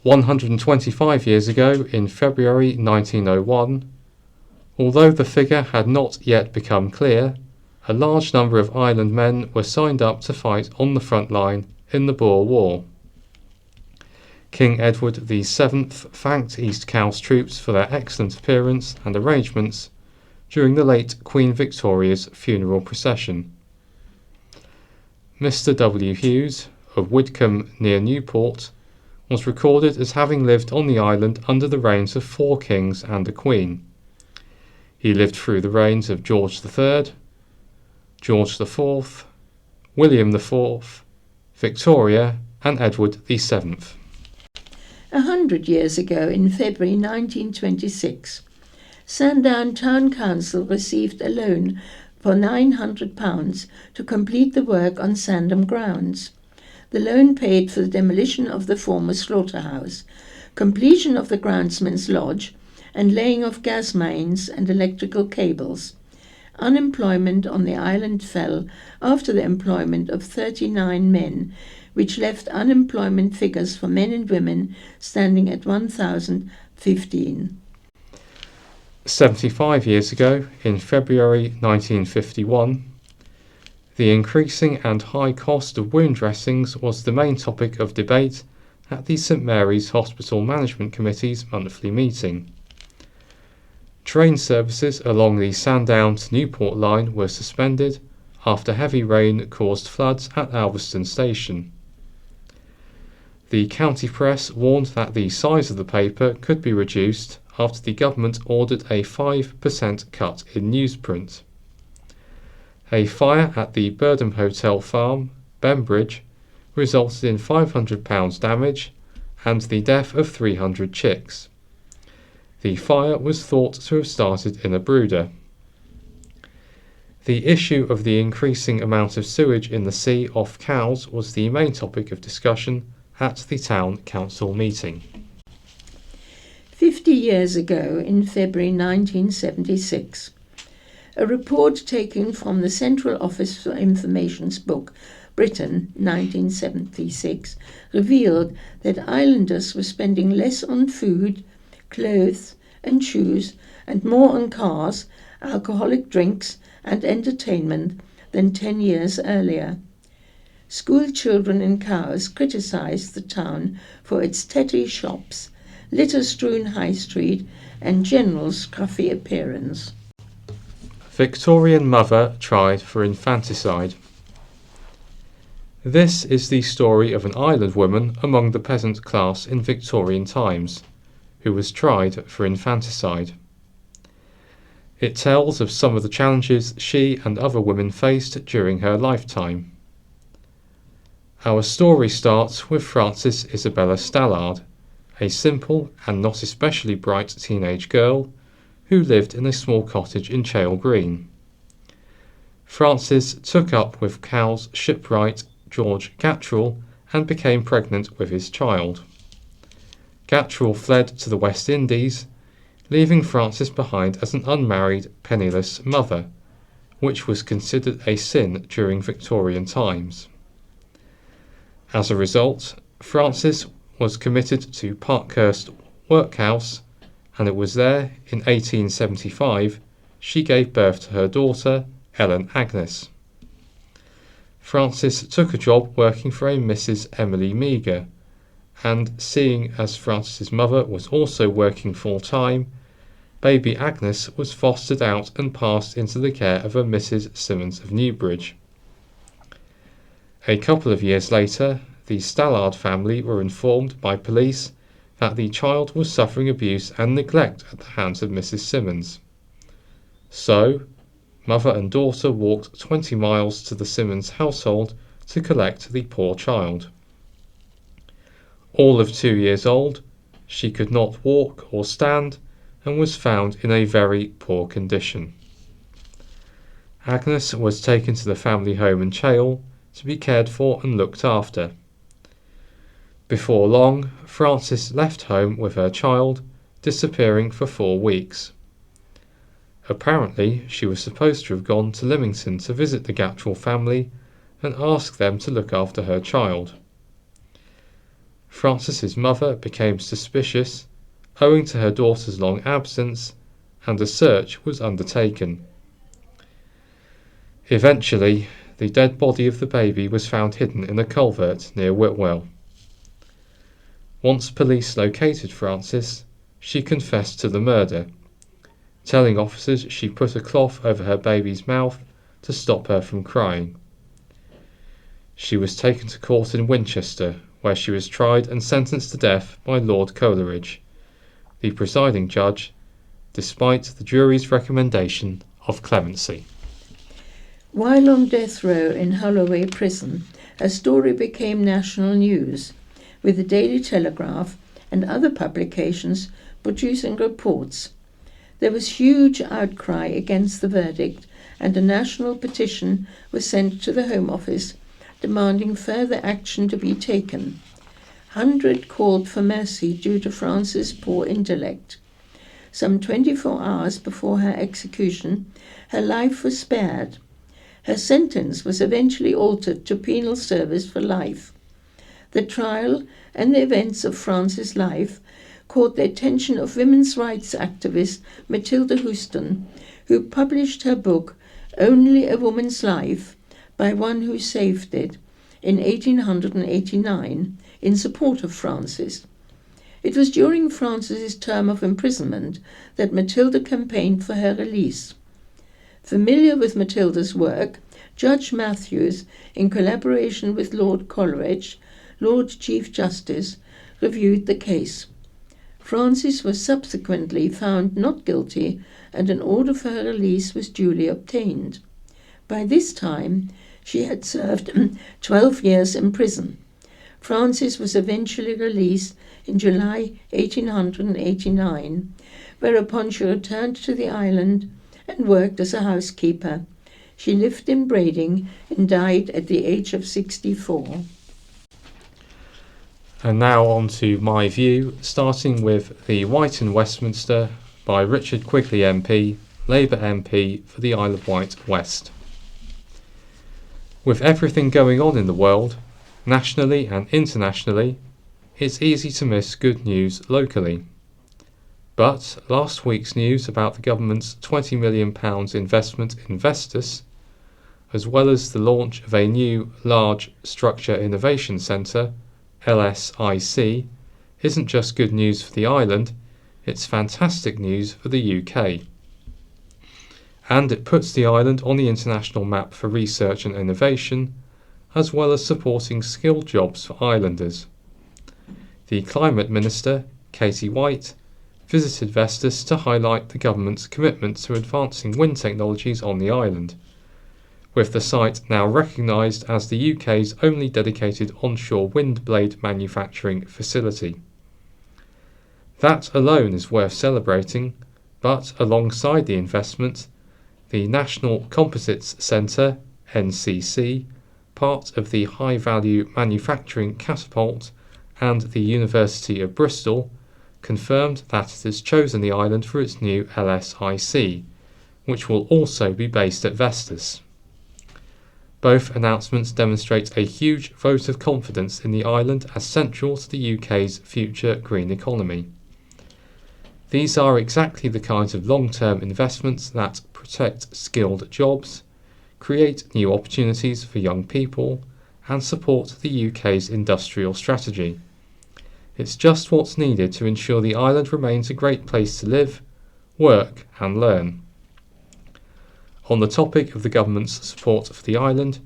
125 years ago, in February 1901, although the figure had not yet become clear, a large number of Ireland men were signed up to fight on the front line in the Boer War. King Edward VII thanked East Cowes troops for their excellent appearance and arrangements during the late Queen Victoria's funeral procession. Mr. W. Hughes, of Widcombe near Newport, was recorded as having lived on the island under the reigns of 4 kings and a queen. He lived through the reigns of George III, George IV, William IV, Victoria and Edward VII. 100 years ago, in February 1926, Sandown Town Council received a loan for £900 to complete the work on Sandham grounds. The loan paid for the demolition of the former slaughterhouse, completion of the groundsman's lodge, and laying of gas mains and electrical cables. Unemployment on the island fell after the employment of 39 men, which left unemployment figures for men and women standing at 1,015. 75 years ago, in February 1951, the increasing and high cost of wound dressings was the main topic of debate at the St Mary's Hospital Management Committee's monthly meeting. Train services along the Sandown to Newport line were suspended after heavy rain caused floods at Alveston Station. The county press warned that the size of the paper could be reduced after the government ordered a 5% cut in newsprint. A fire at the Burdham Hotel Farm, Bembridge, resulted in £500 damage and the death of 300 chicks. The fire was thought to have started in a brooder. The issue of the increasing amount of sewage in the sea off Cowes was the main topic of discussion at the town council meeting. 50 years ago, in February 1976, a report taken from the Central Office for Information's book, Britain, 1976, revealed that islanders were spending less on food, clothes and shoes and more on cars, alcoholic drinks and entertainment than 10 years earlier. School children in Cowes criticised the town for its tatty shops, litter-strewn high street and general scruffy appearance. Victorian mother tried for infanticide. This is the story of an island woman among the peasant class in Victorian times, who was tried for infanticide. It tells of some of the challenges she and other women faced during her lifetime. Our story starts with Frances Isabella Stallard, a simple and not especially bright teenage girl who lived in a small cottage in Chale Green. Frances took up with Cowes shipwright George Gattrell and became pregnant with his child. Gattrell fled to the West Indies, leaving Frances behind as an unmarried, penniless mother, which was considered a sin during Victorian times. As a result, Frances was committed to Parkhurst Workhouse, and it was there, in 1875, she gave birth to her daughter, Ellen Agnes. Frances took a job working for a Mrs. Emily Meager, and seeing as Frances's mother was also working full-time, baby Agnes was fostered out and passed into the care of a Mrs. Simmons of Newbridge. A couple of years later, the Stallard family were informed by police that the child was suffering abuse and neglect at the hands of Mrs. Simmons. So, mother and daughter walked 20 miles to the Simmons household to collect the poor child. All of 2 years old, she could not walk or stand and was found in a very poor condition. Agnes was taken to the family home in Chale to be cared for and looked after. Before long, Frances left home with her child, disappearing for 4 weeks. Apparently, she was supposed to have gone to Lymington to visit the Gatchell family and ask them to look after her child. Frances's mother became suspicious, owing to her daughter's long absence, and a search was undertaken. Eventually, the dead body of the baby was found hidden in a culvert near Whitwell. Once police located Frances, she confessed to the murder, telling officers she put a cloth over her baby's mouth to stop her from crying. She was taken to court in Winchester, where she was tried and sentenced to death by Lord Coleridge, the presiding judge, despite the jury's recommendation of clemency. While on death row in Holloway Prison, a story became national news, with the Daily Telegraph and other publications producing reports. There was huge outcry against the verdict, and a national petition was sent to the Home Office demanding further action to be taken. 100 called for mercy due to Frances' poor intellect. Some 24 hours before her execution, her life was spared. Her sentence was eventually altered to penal service for life. The trial and the events of Frances' life caught the attention of women's rights activist Matilda Houston, who published her book Only a Woman's Life by One Who Saved It in 1889 in support of Frances. It was during Frances's term of imprisonment that Matilda campaigned for her release. Familiar with Matilda's work, Judge Matthews, in collaboration with Lord Coleridge, Lord Chief Justice, reviewed the case. Frances was subsequently found not guilty, and an order for her release was duly obtained. By this time, she had served 12 years in prison. Frances was eventually released in July 1889, whereupon she returned to the island and worked as a housekeeper. She lived in Brading and died at the age of 64. And now on to my view, starting with the Wight in Westminster by Richard Quigley MP, Labour MP for the Isle of Wight West. With everything going on in the world, nationally and internationally, it's easy to miss good news locally. But last week's news about the government's £20 million investment in Vestas, as well as the launch of a new Large Structure Innovation Centre, LSIC, isn't just good news for the island, it's fantastic news for the UK. And it puts the island on the international map for research and innovation, as well as supporting skilled jobs for islanders. The Climate Minister, Katie Wight, visited Vestas to highlight the government's commitment to advancing wind technologies on the island, with the site now recognised as the UK's only dedicated onshore wind blade manufacturing facility. That alone is worth celebrating, but alongside the investment, the National Composites Centre, NCC, part of the High Value Manufacturing Catapult, and the University of Bristol, confirmed that it has chosen the island for its new LSIC, which will also be based at Vestas. Both announcements demonstrate a huge vote of confidence in the island as central to the UK's future green economy. These are exactly the kinds of long-term investments that protect skilled jobs, create new opportunities for young people, and support the UK's industrial strategy. It's just what's needed to ensure the island remains a great place to live, work and learn. On the topic of the government's support for the island,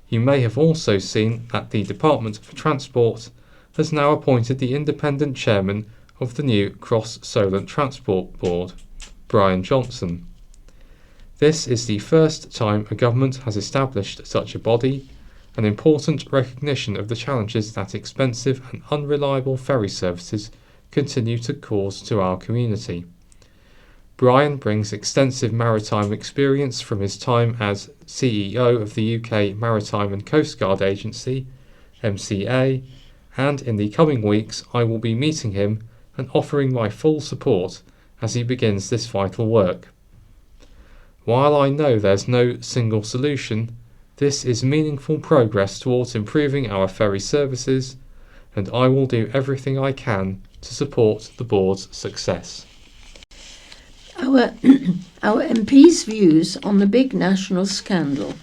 you may have also seen that the Department for Transport has now appointed the independent chairman of the new Cross Solent Transport Board, Brian Johnson. This is the first time a government has established such a body, an important recognition of the challenges that expensive and unreliable ferry services continue to cause to our community. Brian brings extensive maritime experience from his time as CEO of the UK Maritime and Coast Guard Agency, MCA, and in the coming weeks I will be meeting him and offering my full support as he begins this vital work. While I know there's no single solution, this is meaningful progress towards improving our ferry services, and I will do everything I can to support the board's success. Our MP's views on the big national scandal.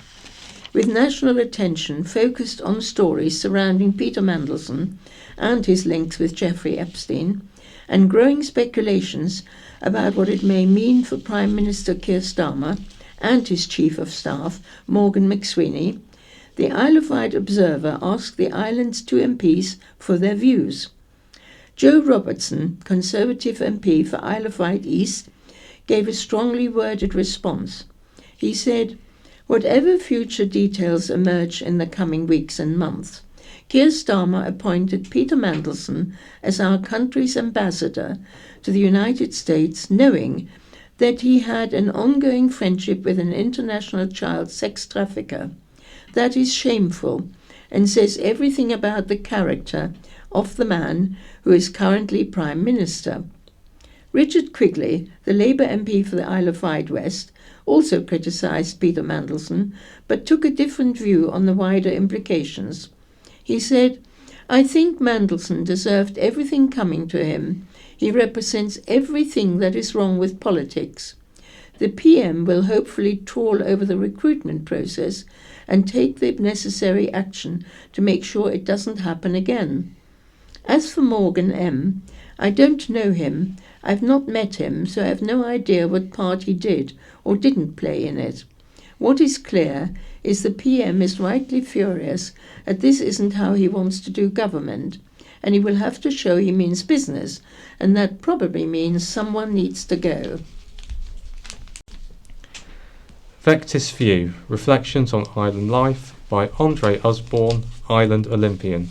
With national attention focused on stories surrounding Peter Mandelson and his links with Jeffrey Epstein, and growing speculations about what it may mean for Prime Minister Keir Starmer and his Chief of Staff, Morgan McSweeney, the Isle of Wight Observer asked the island's two MPs for their views. Joe Robertson, Conservative MP for Isle of Wight East, gave a strongly worded response. He said, "Whatever future details emerge in the coming weeks and months, Keir Starmer appointed Peter Mandelson as our country's ambassador to the United States, knowing that he had an ongoing friendship with an international child sex trafficker. That is shameful and says everything about the character of the man who is currently Prime Minister." Richard Quigley, the Labour MP for the Isle of Wight West, also criticised Peter Mandelson, but took a different view on the wider implications. He said, "I think Mandelson deserved everything coming to him. He represents everything that is wrong with politics. The PM will hopefully trawl over the recruitment process and take the necessary action to make sure it doesn't happen again. As for Morgan M., I don't know him. I've not met him, so I have no idea what part he did or didn't play in it. What is clear is the PM is rightly furious that this isn't how he wants to do government, and he will have to show he means business, and that probably means someone needs to go." Vectis View, Reflections on Island Life by Andre Usborne, Island Olympian.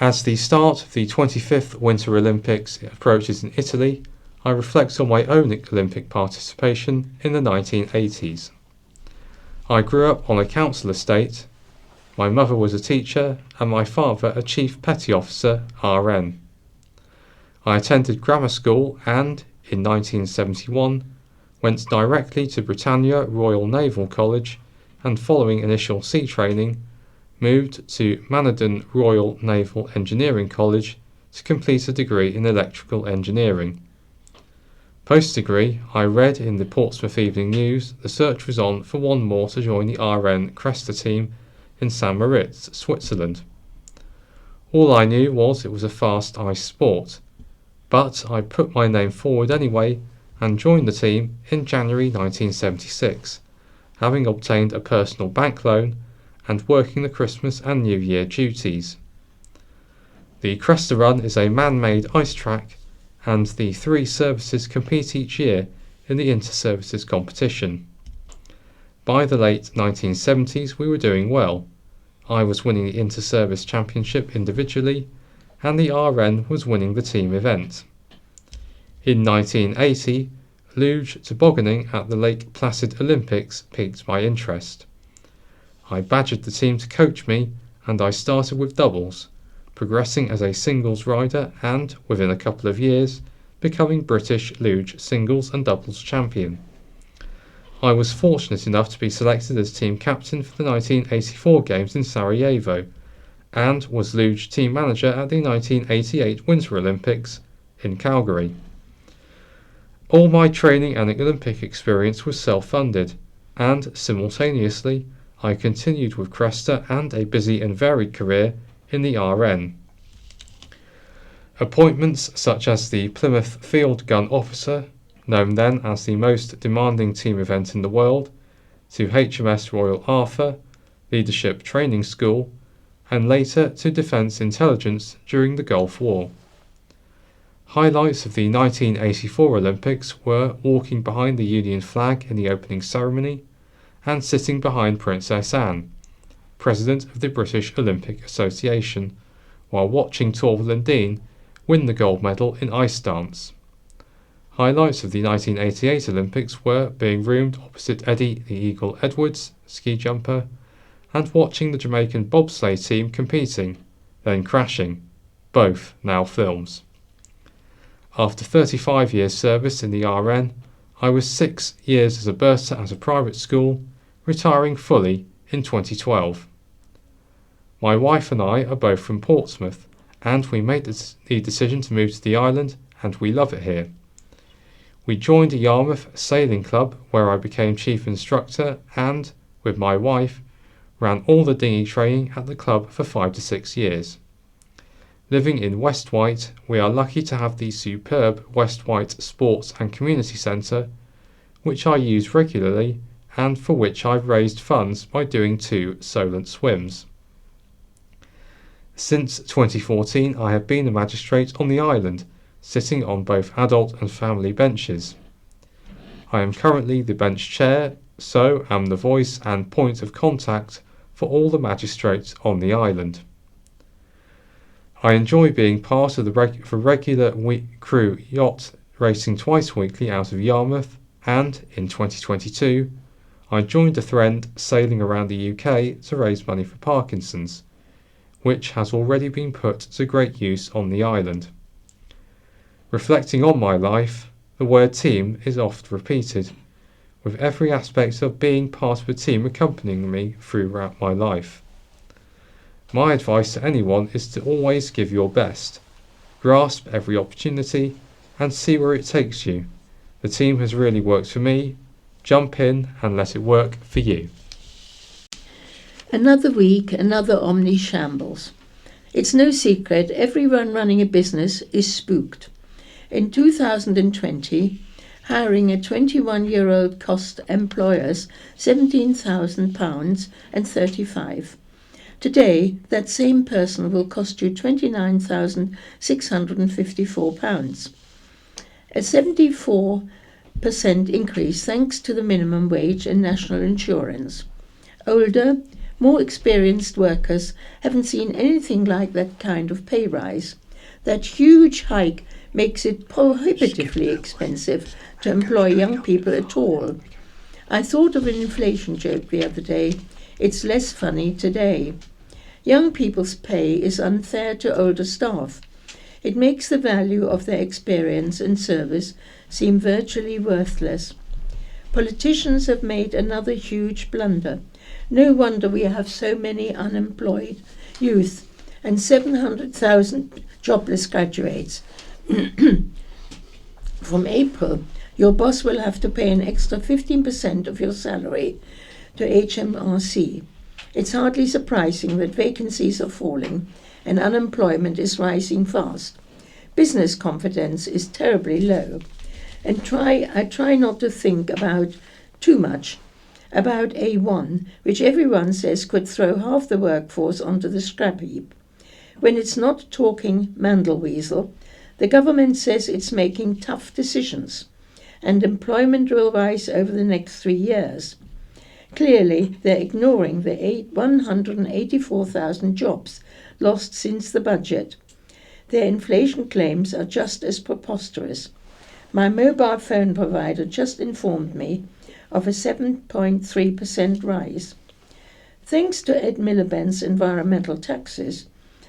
As the start of the 25th Winter Olympics approaches in Italy, I reflect on my own Olympic participation in the 1980s. I grew up on a council estate. My mother was a teacher and my father a Chief Petty Officer, RN. I attended grammar school and, in 1971, went directly to Britannia Royal Naval College and, following initial sea training, moved to Manadon Royal Naval Engineering College to complete a degree in electrical engineering. Post-degree, I read in the Portsmouth Evening News the search was on for one more to join the RN Cresta team in St. Moritz, Switzerland. All I knew was it was a fast ice sport, but I put my name forward anyway and joined the team in January 1976, having obtained a personal bank loan and working the Christmas and New Year duties. The Cresta Run is a man-made ice track, and the three services compete each year in the inter-services competition. By the late 1970s we were doing well. I was winning the inter-service championship individually, and the RN was winning the team event. In 1980, luge tobogganing at the Lake Placid Olympics piqued my interest. I badgered the team to coach me, and I started with doubles, progressing as a singles rider and, within a couple of years, becoming British luge singles and doubles champion. I was fortunate enough to be selected as team captain for the 1984 Games in Sarajevo, and was luge team manager at the 1988 Winter Olympics in Calgary. All my training and Olympic experience was self-funded, and simultaneously I continued with Cresta and a busy and varied career in the RN. Appointments such as the Plymouth Field Gun Officer, known then as the most demanding team event in the world, to HMS Royal Arthur, Leadership Training School, and later to Defence Intelligence during the Gulf War. Highlights of the 1984 Olympics were walking behind the Union flag in the opening ceremony and sitting behind Princess Anne, President of the British Olympic Association, while watching Torvill and Dean win the gold medal in ice dance. Highlights of the 1988 Olympics were being roomed opposite Eddie the Eagle Edwards, ski jumper, and watching the Jamaican bobsleigh team competing, then crashing, both now films. After 35 years service in the RN, I was 6 years as a bursar at a private school, retiring fully in 2012. My wife and I are both from Portsmouth, and we made the decision to move to the island, and we love it here. We joined a Yarmouth sailing club where I became chief instructor and, with my wife, ran all the dinghy training at the club for 5 to 6 years. Living in West Wight, we are lucky to have the superb West Wight Sports and Community Centre, which I use regularly and for which I've raised funds by doing 2 Solent swims. Since 2014 I have been a magistrate on the island, sitting on both adult and family benches. I am currently the bench chair, so am the voice and point of contact for all the magistrates on the island. I enjoy being part of the regular crew yacht racing twice weekly out of Yarmouth, and in 2022 I joined a friend sailing around the UK to raise money for Parkinson's, which has already been put to great use on the island. Reflecting on my life, the word team is oft repeated, with every aspect of being part of a team accompanying me throughout my life. My advice to anyone is to always give your best, grasp every opportunity, and see where it takes you. The team has really worked for me. Jump in and let it work for you. Another week, another Omni shambles. It's no secret everyone running a business is spooked. In 2020, hiring a 21-year-old cost employers £17,000 and 35. Today, that same person will cost you £29,654. A 74% increase thanks to the minimum wage and national insurance. Older, more experienced workers haven't seen anything like that kind of pay rise. That huge hike makes it prohibitively expensive to employ young people at all. I thought of an inflation joke the other day. It's less funny today. Young people's pay is unfair to older staff. It makes the value of their experience and service seem virtually worthless. Politicians have made another huge blunder. No wonder we have so many unemployed youth and 700,000 jobless graduates. From April, your boss will have to pay an extra 15% of your salary to HMRC. It's hardly surprising that vacancies are falling and unemployment is rising fast. Business confidence is terribly low. And I try not to think about too much about A1, which everyone says could throw half the workforce onto the scrap heap. When it's not talking Mandelweasel, the government says it's making tough decisions, and employment will rise over the next 3 years. Clearly, they're ignoring the 184,000 jobs lost since the budget. Their inflation claims are just as preposterous. My mobile phone provider just informed me of a 7.3% rise. Thanks to Ed Miliband's environmental taxes,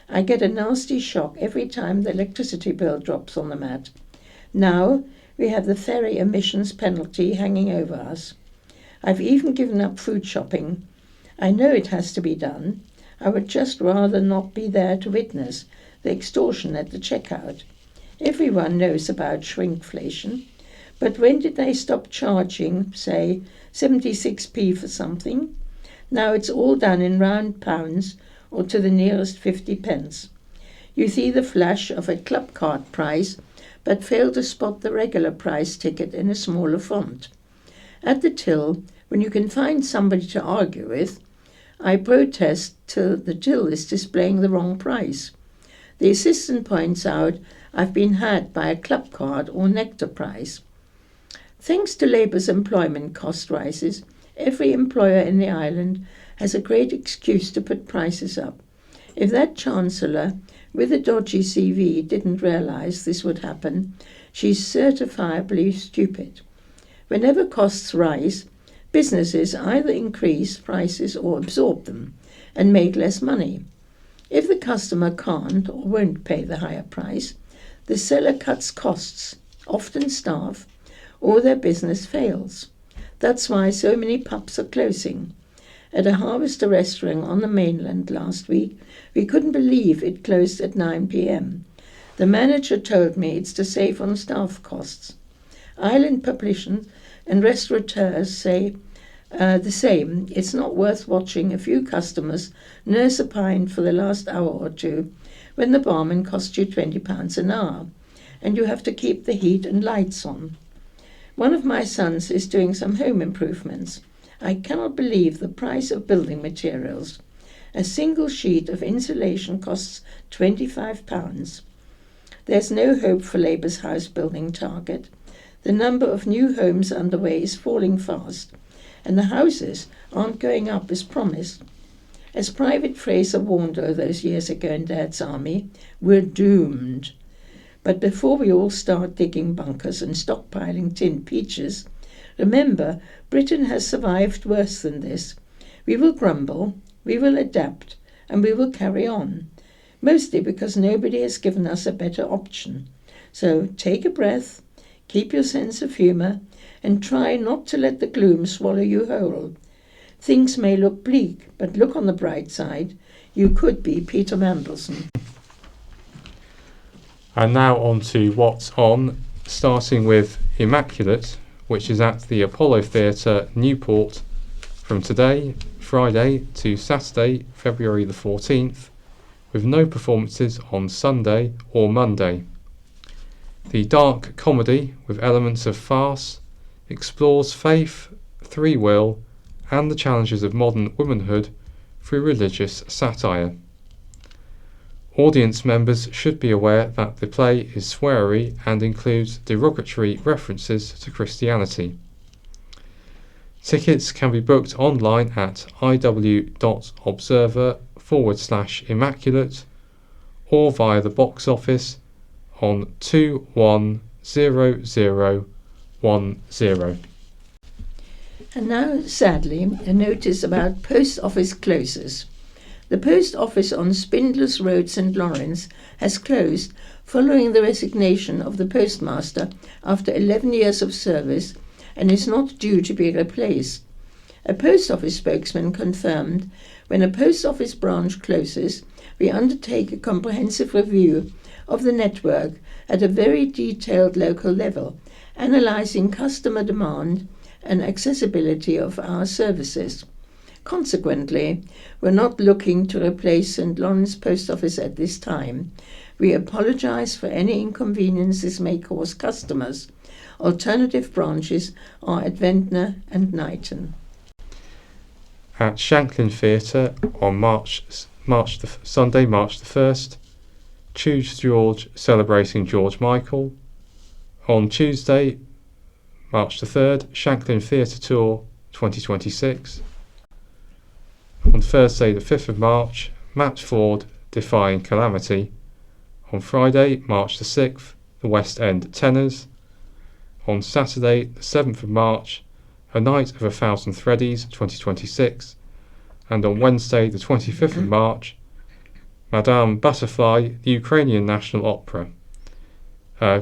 I get a nasty shock every time the electricity bill drops on the mat. Now we have the ferry emissions penalty hanging over us. I've even given up food shopping. I know it has to be done. I would just rather not be there to witness the extortion at the checkout. Everyone knows about shrinkflation, But when did they stop charging, say, 76p for something? Now it's all done in round pounds or to the nearest 50 pence. You see the flash of a club card price, but fail to spot the regular price ticket in a smaller font. At the till, when you can find somebody to argue with, I protest till the till is displaying the wrong price. The assistant points out I've been had by a club card or nectar price. Thanks to Labour's employment cost rises, every employer in the island has a great excuse to put prices up. If that Chancellor with a dodgy CV didn't realise this would happen, she's certifiably stupid. Whenever costs rise, businesses either increase prices or absorb them and make less money. If the customer can't or won't pay the higher price, the seller cuts costs, often staff, or their business fails. That's why so many pubs are closing. At a Harvester restaurant on the mainland last week, we couldn't believe it closed at 9 p.m. The manager told me it's to save on staff costs. Island publishers and restaurateurs say the same. It's not worth watching a few customers nurse a pint for the last hour or two when the barman costs you £20 an hour, and you have to keep the heat and lights on. One of my sons is doing some home improvements. I cannot believe the price of building materials. A single sheet of insulation costs £25. There's no hope for Labour's house building target. The number of new homes underway is falling fast, and the houses aren't going up as promised. As Private Fraser warned all those years ago in Dad's army, we're doomed. But before we all start digging bunkers and stockpiling tin peaches, remember, Britain has survived worse than this. We will grumble, we will adapt, and we will carry on, mostly because nobody has given us a better option. So take a breath, keep your sense of humour, and try not to let the gloom swallow you whole. Things may look bleak, but look on the bright side. You could be Peter Mandelson. And now on to what's on, starting with Immaculate, which is at the Apollo Theatre, Newport, from today, Friday, to Saturday, February the 14th, with no performances on Sunday or Monday. The dark comedy, with elements of farce, explores faith, free will, and the challenges of modern womanhood through religious satire. Audience members should be aware that the play is sweary and includes derogatory references to Christianity. Tickets can be booked online at iw.observer/immaculate or via the box office on 210010. And now, sadly, a notice about post office closes. The post office on Spindlers Road, St Lawrence, has closed following the resignation of the postmaster after 11 years of service and is not due to be replaced. A post office spokesman confirmed, when a post office branch closes, we undertake a comprehensive review of the network at a very detailed local level, analysing customer demand and accessibility of our services. Consequently, we're not looking to replace St Lawrence Post Office at this time. We apologise for any inconvenience this may cause customers. Alternative branches are at Ventnor and Knighton. At Shanklin Theatre on Sunday, March the 1st, Choose George celebrating George Michael. On Tuesday, March the 3rd, Shanklin Theatre Tour 2026. On Thursday the 5th of March, Matt Ford Defying Calamity. On Friday, March the 6th, the West End Tenors. On Saturday the 7th of March, A Night of 1,000 Threadies 2026. And on Wednesday the 25th of March, Madame Butterfly, the Ukrainian National Opera.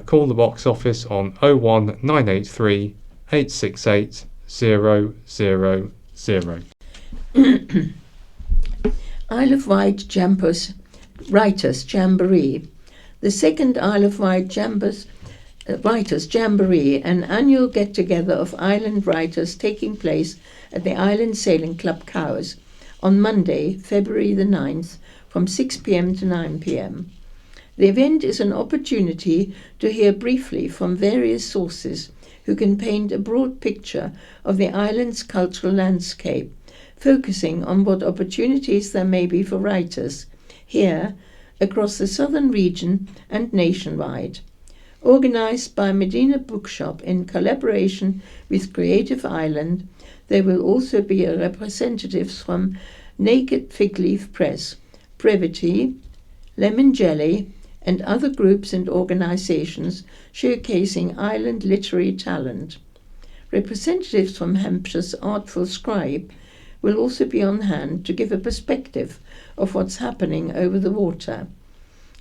Call the box office on 01983 868 000. Isle of Wight Writers' Jamboree. The second Isle of Wight Writers Jamboree, an annual get-together of island writers taking place at the Island Sailing Club Cowes on Monday, February the 9th, from 6 p.m. to 9 p.m. The event is an opportunity to hear briefly from various sources who can paint a broad picture of the island's cultural landscape, focusing on what opportunities there may be for writers here, across the southern region and nationwide. Organised by Medina Bookshop in collaboration with Creative Island, there will also be representatives from Naked Fig Leaf Press, Brevity, Lemon Jelly, and other groups and organisations showcasing island literary talent. Representatives from Hampshire's Artful Scribe will also be on hand to give a perspective of what's happening over the water.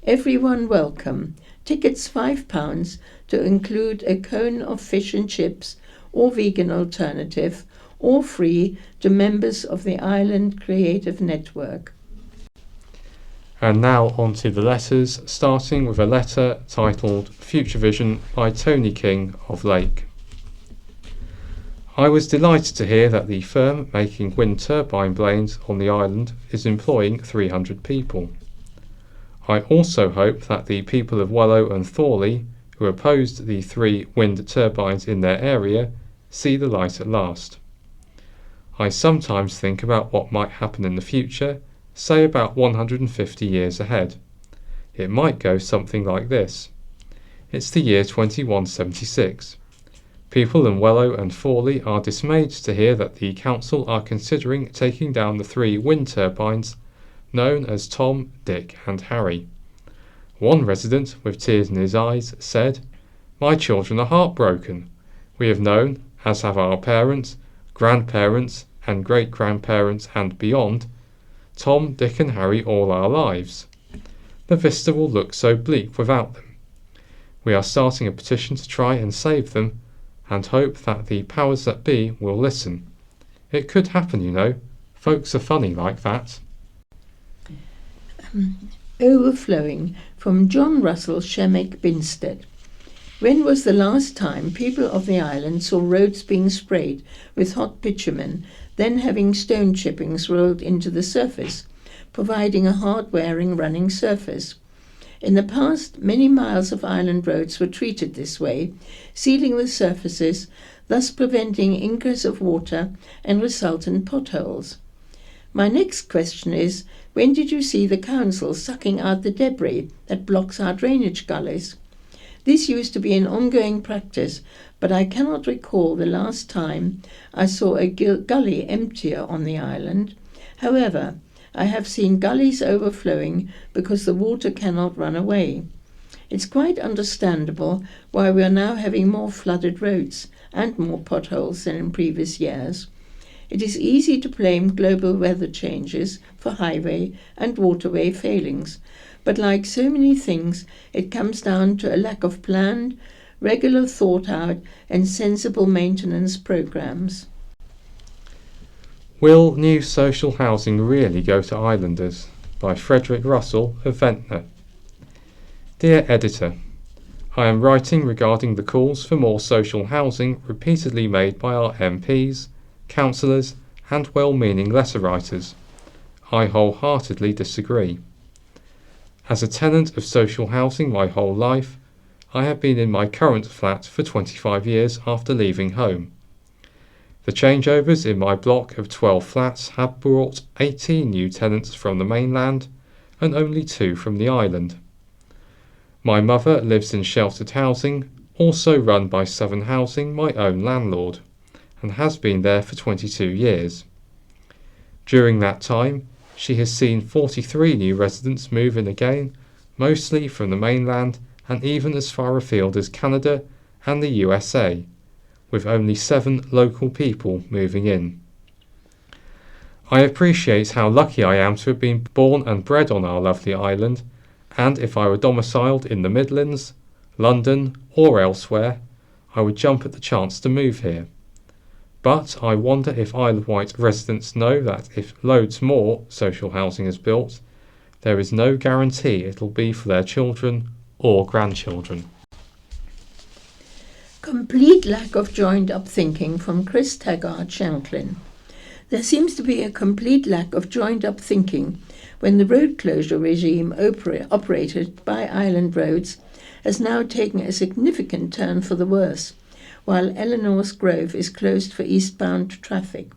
Everyone welcome. Tickets £5 to include a cone of fish and chips or vegan alternative, or free to members of the Island Creative Network. And now on to the letters, starting with a letter titled Future Vision by Tony King of Lake. I was delighted to hear that the firm making wind turbine blades on the island is employing 300 people. I also hope that the people of Wellow and Thorley, who opposed the 3 wind turbines in their area, see the light at last. I sometimes think about what might happen in the future, say about 150 years ahead. It might go something like this. It's the year 2176. People in Wellow and Thorley are dismayed to hear that the council are considering taking down the 3 wind turbines known as Tom, Dick and Harry. One resident, with tears in his eyes, said, "My children are heartbroken. We have known, as have our parents, grandparents and great-grandparents and beyond, Tom, Dick and Harry all our lives. The vista will look so bleak without them. We are starting a petition to try and save them, and hope that the powers that be will listen. It could happen, you know. Folks are funny like that." Overflowing from John Russell Shemek Binstead. When was the last time people of the island saw roads being sprayed with hot bitumen, then having stone chippings rolled into the surface, providing a hard-wearing running surface? In the past, many miles of island roads were treated this way, sealing the surfaces, thus preventing ingress of water and resultant potholes. My next question is, when did you see the council sucking out the debris that blocks our drainage gullies? This used to be an ongoing practice, but I cannot recall the last time I saw a gully emptier on the island. However, I have seen gullies overflowing because the water cannot run away. It's quite understandable why we are now having more flooded roads and more potholes than in previous years. It is easy to blame global weather changes for highway and waterway failings, but like so many things, it comes down to a lack of planned, regular thought-out and sensible maintenance programs. Will New Social Housing Really Go to Islanders? By Frederick Russell of Ventnor. Dear Editor, I am writing regarding the calls for more social housing repeatedly made by our MPs, councillors and well-meaning letter writers. I wholeheartedly disagree. As a tenant of social housing my whole life, I have been in my current flat for 25 years after leaving home. The changeovers in my block of 12 flats have brought 18 new tenants from the mainland and only 2 from the island. My mother lives in sheltered housing, also run by Southern Housing, my own landlord, and has been there for 22 years. During that time, she has seen 43 new residents move in again, mostly from the mainland and even as far afield as Canada and the USA, with only 7 local people moving in. I appreciate how lucky I am to have been born and bred on our lovely island, and if I were domiciled in the Midlands, London or elsewhere, I would jump at the chance to move here. But I wonder if Isle of Wight residents know that if loads more social housing is built, there is no guarantee it'll be for their children or grandchildren. complete lack of joined-up thinking from Chris Taggart Shanklin. There seems to be a complete lack of joined-up thinking when the road closure regime operated by Island Roads has now taken a significant turn for the worse, while Eleanor's Grove is closed for eastbound traffic.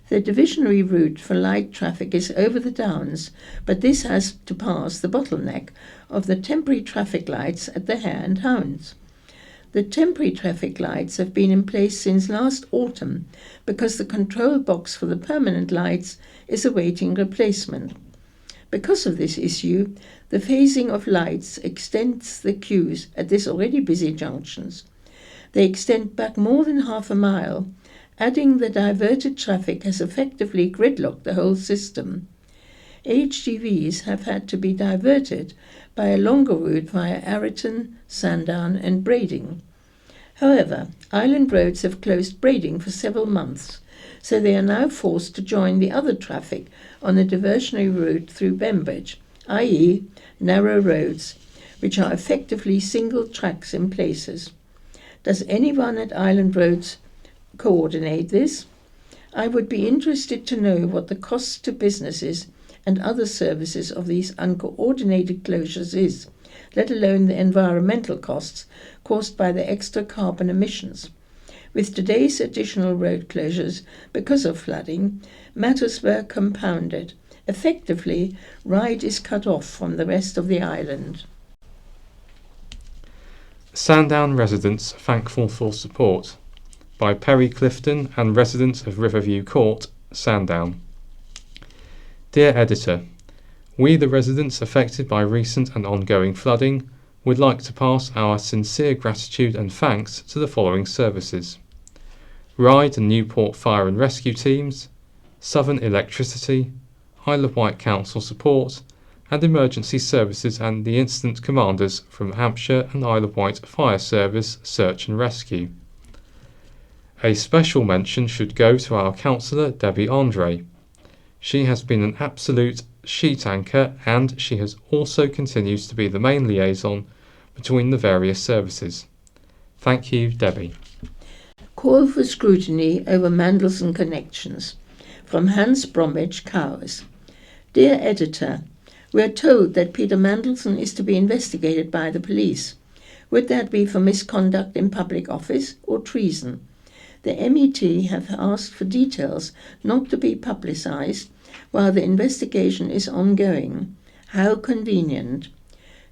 The divisionary route for light traffic is over the Downs, but this has to pass the bottleneck of the temporary traffic lights at the Hare and Hounds. The temporary traffic lights have been in place since last autumn because the control box for the permanent lights is awaiting replacement. Because of this issue, the phasing of lights extends the queues at this already busy junctions. They extend back more than half a mile. Adding the diverted traffic has effectively gridlocked the whole system. HGVs have had to be diverted by a longer route via Arreton, Sandown and Brading. However, Island Roads have closed Brading for several months, so they are now forced to join the other traffic on the diversionary route through Bembridge, i.e. narrow roads, which are effectively single tracks in places. Does anyone at Island Roads coordinate this? I would be interested to know what the costs to businesses and other services of these uncoordinated closures is, let alone the environmental costs caused by the extra carbon emissions. With today's additional road closures because of flooding, matters were compounded. Effectively, Ryde is cut off from the rest of the island. Sandown residents thankful for support, by Perry Clifton and residents of Riverview Court, Sandown. Dear Editor, we the residents affected by recent and ongoing flooding would like to pass our sincere gratitude and thanks to the following services: Ryde and Newport Fire and Rescue Teams, Southern Electricity, Isle of Wight Council Support, and Emergency Services and the Incident Commanders from Hampshire and Isle of Wight Fire Service Search and Rescue. A special mention should go to our councillor Debbie Andre. She has been an absolute sheet anchor, and she has also continues to be the main liaison between the various services. Thank you, Debbie. Call for scrutiny over Mandelson connections. From Hans Bromwich, Cowes. Dear Editor, we are told that Peter Mandelson is to be investigated by the police. Would that be for misconduct in public office or treason? The MET have asked for details not to be publicised while the investigation is ongoing. How convenient.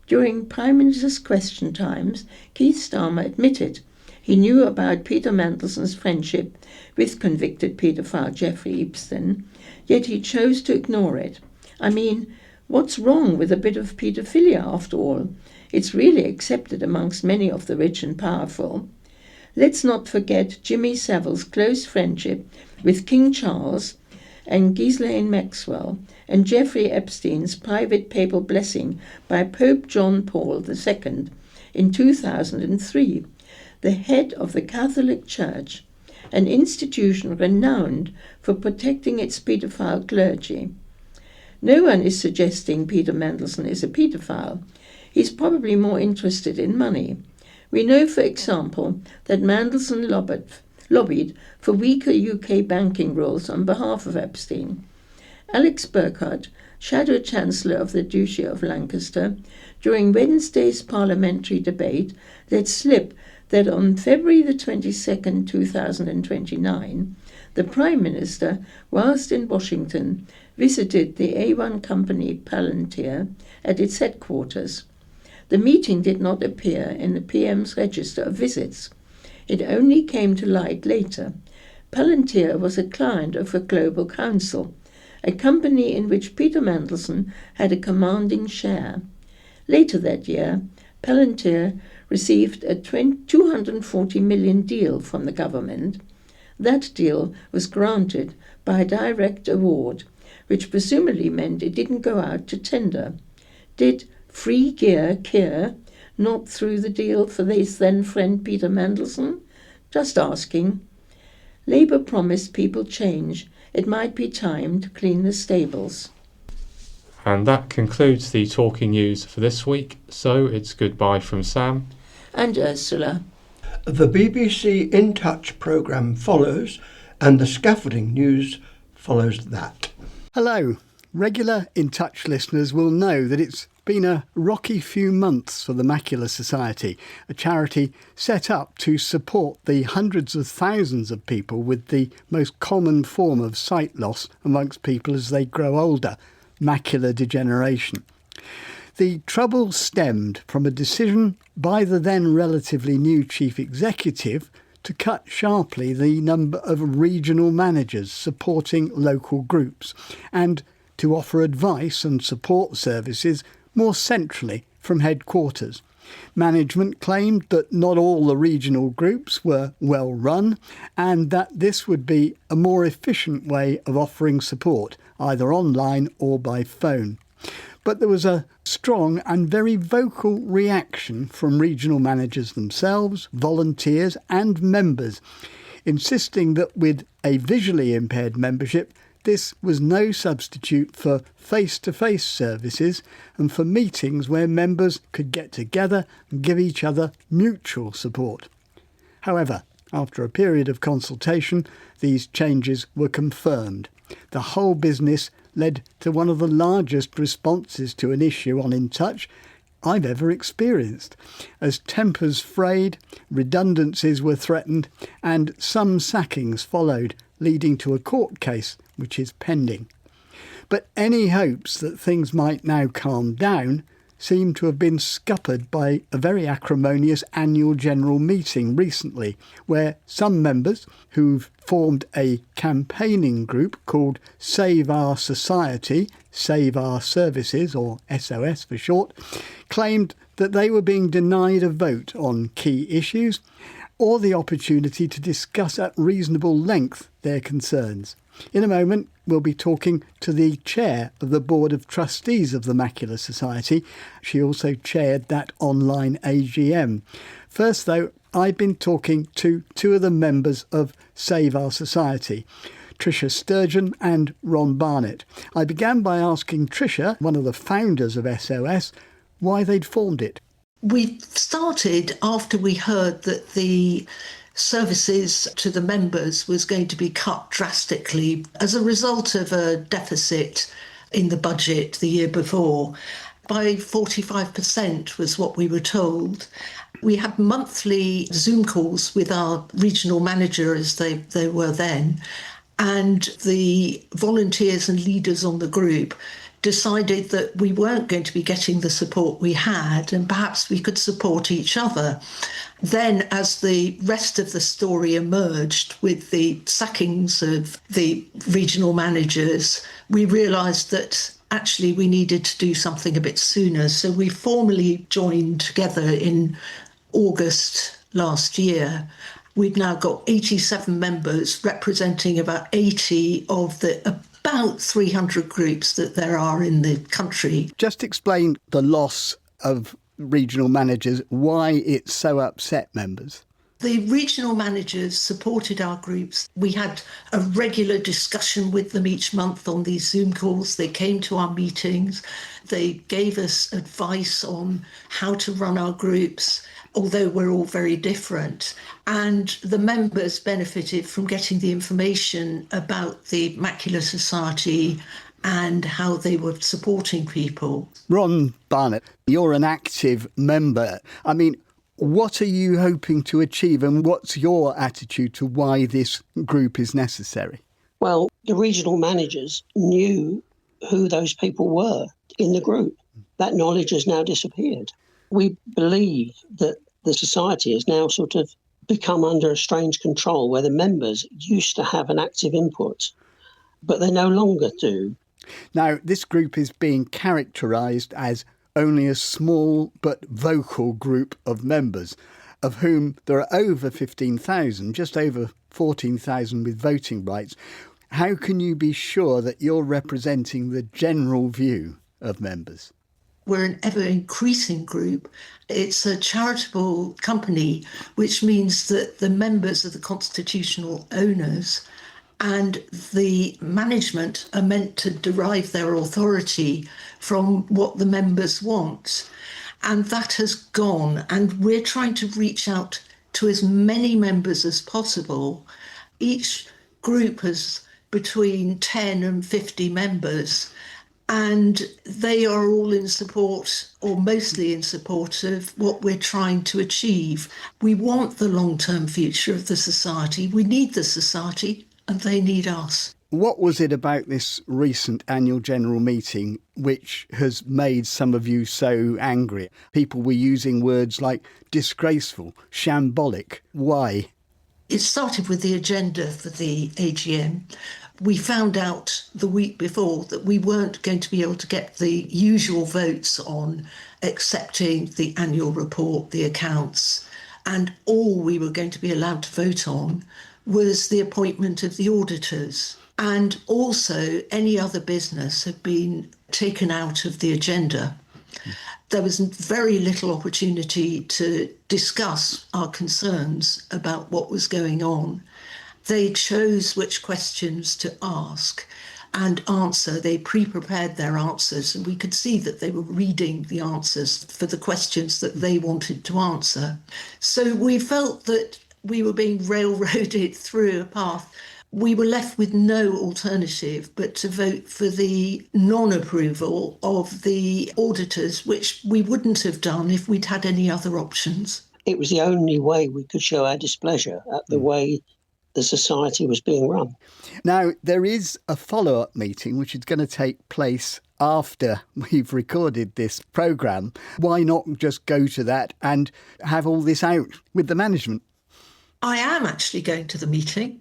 During Prime Minister's question times, Keith Starmer admitted he knew about Peter Mandelson's friendship with convicted paedophile Jeffrey Epstein, yet he chose to ignore it. I mean, what's wrong with a bit of paedophilia after all? It's really accepted amongst many of the rich and powerful. Let's not forget Jimmy Savile's close friendship with King Charles and Ghislaine Maxwell, and Jeffrey Epstein's private papal blessing by Pope John Paul II in 2003, the head of the Catholic Church, an institution renowned for protecting its paedophile clergy. No one is suggesting Peter Mandelson is a paedophile. He's probably more interested in money. We know, for example, that Mandelson lobbied for weaker UK banking rules on behalf of Epstein. Alex Burkhardt, Shadow Chancellor of the Duchy of Lancaster, during Wednesday's parliamentary debate, let slip that on February the 22nd, 2029, the Prime Minister, whilst in Washington, visited the A1 company Palantir at its headquarters. The meeting did not appear in the PM's register of visits. It only came to light later. Palantir was a client of a global council, a company in which Peter Mandelson had a commanding share. Later that year, Palantir received a $240 million deal from the government. That deal was granted by a direct award, which presumably meant it didn't go out to tender. Did free gear care not through the deal for his then friend Peter Mandelson? Just asking. Labour promised people change. It might be time to clean the stables. And that concludes the talking news for this week, so it's goodbye from Sam And Ursula. The BBC In Touch programme follows, and the scaffolding news follows that. Hello. Regular In Touch listeners will know that it's been a rocky few months for the Macular Society, a charity set up to support the hundreds of thousands of people with the most common form of sight loss amongst people as they grow older, macular degeneration. The trouble stemmed from a decision by the then relatively new chief executive to cut sharply the number of regional managers supporting local groups and to offer advice and support services more centrally from headquarters. Management claimed that not all the regional groups were well run and that this would be a more efficient way of offering support, either online or by phone. But there was a strong and very vocal reaction from regional managers themselves, volunteers and members, insisting that with a visually impaired membership, this was no substitute for face-to-face services and for meetings where members could get together and give each other mutual support. However, after a period of consultation, these changes were confirmed. The whole business led to one of the largest responses to an issue on In Touch I've ever experienced, as tempers frayed, redundancies were threatened and some sackings followed, leading to a court case which is pending. But any hopes that things might now calm down seem to have been scuppered by a very acrimonious annual general meeting recently, where some members who've formed a campaigning group called Save Our Society, Save Our Services, or SOS for short, claimed that they were being denied a vote on key issues or the opportunity to discuss at reasonable length their concerns. In a moment, we'll be talking to the chair of the Board of Trustees of the Macular Society. She also chaired that online AGM. First, though, I've been talking to two of the members of Save Our Society, Tricia Sturgeon and Ron Barnett. I began by asking Tricia, one of the founders of SOS, why they'd formed it. We started after we heard that the services to the members was going to be cut drastically as a result of a deficit in the budget the year before. By 45% was what we were told. We had monthly Zoom calls with our regional manager, as they were then, and the volunteers and leaders on the group decided that we weren't going to be getting the support we had and perhaps we could support each other. Then, as the rest of the story emerged with the sackings of the regional managers, we realised that actually we needed to do something a bit sooner. So we formally joined together in August last year. We've now got 87 members representing about 80 of the about 300 groups that there are in the country. Just explain the loss of regional managers, why it so upset members. The regional managers supported our groups. We had a regular discussion with them each month on these Zoom calls. They came to our meetings. They gave us advice on how to run our groups, although we're all very different. And the members benefited from getting the information about the Macular Society and how they were supporting people. Ron Barnett, you're an active member. I mean, what are you hoping to achieve and what's your attitude to why this group is necessary? Well, the regional managers knew who those people were in the group. That knowledge has now disappeared. We believe that the society has now sort of become under a strange control where the members used to have an active input, but they no longer do. Now, this group is being characterised as only a small but vocal group of members, of whom there are over 15,000, just over 14,000 with voting rights. How can you be sure that you're representing the general view of members? We're an ever-increasing group. It's a charitable company, which means that the members are the constitutional owners and the management are meant to derive their authority from what the members want. And that has gone. And we're trying to reach out to as many members as possible. Each group has between 10 and 50 members, and they are all in support, or mostly in support, of what we're trying to achieve. We want the long-term future of the society. We need the society, and they need us. What was it about this recent annual general meeting which has made some of you so angry? People were using words like disgraceful, shambolic. Why? It started with the agenda for the AGM. We found out the week before that we weren't going to be able to get the usual votes on accepting the annual report, the accounts, and all we were going to be allowed to vote on was the appointment of the auditors. And also any other business had been taken out of the agenda. There was very little opportunity to discuss our concerns about what was going on. They chose which questions to ask and answer. They pre-prepared their answers, and we could see that they were reading the answers for the questions that they wanted to answer. So we felt that we were being railroaded through a path. We were left with no alternative but to vote for the non-approval of the auditors, which we wouldn't have done if we'd had any other options. It was the only way we could show our displeasure at the way the society was being run. Now, there is a follow-up meeting which is going to take place after we've recorded this programme. Why not just go to that and have all this out with the management? I am actually going to the meeting.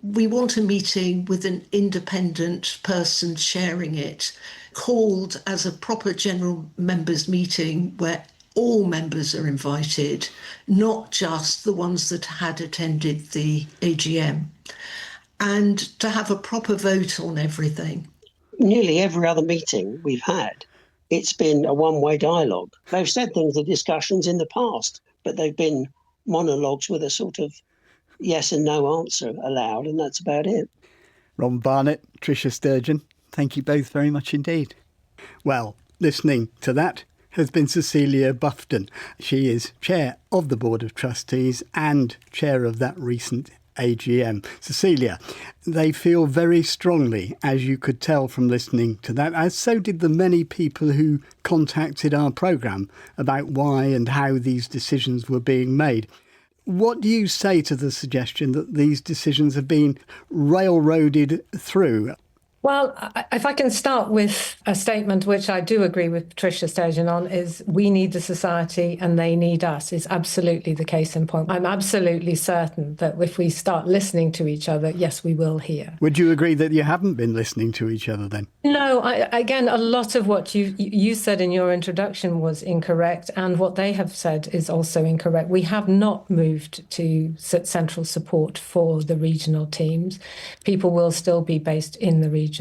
We want a meeting with an independent person sharing it, called as a proper general members meeting where all members are invited, not just the ones that had attended the AGM, and to have a proper vote on everything. Nearly every other meeting we've had, it's been a one-way dialogue. They've said things in discussions in the past, but they've been monologues with a sort of yes and no answer allowed, and that's about it. Ron Barnett, Tricia Sturgeon, thank you both very much indeed. Well, listening to that has been Cecilia Bufton. She is chair of the Board of Trustees and chair of that recent AGM. Cecilia, they feel very strongly, as you could tell from listening to that, as so did the many people who contacted our programme about why and how these decisions were being made. What do you say to the suggestion that these decisions have been railroaded through? Well, if I can start with a statement which I do agree with Tricia Sturgeon on, is we need the society and they need us, is absolutely the case in point. I'm absolutely certain that if we start listening to each other, yes, we will hear. Would you agree that you haven't been listening to each other then? No, again, a lot of what you said in your introduction was incorrect, and what they have said is also incorrect. We have not moved to central support for the regional teams. People will still be based in the region.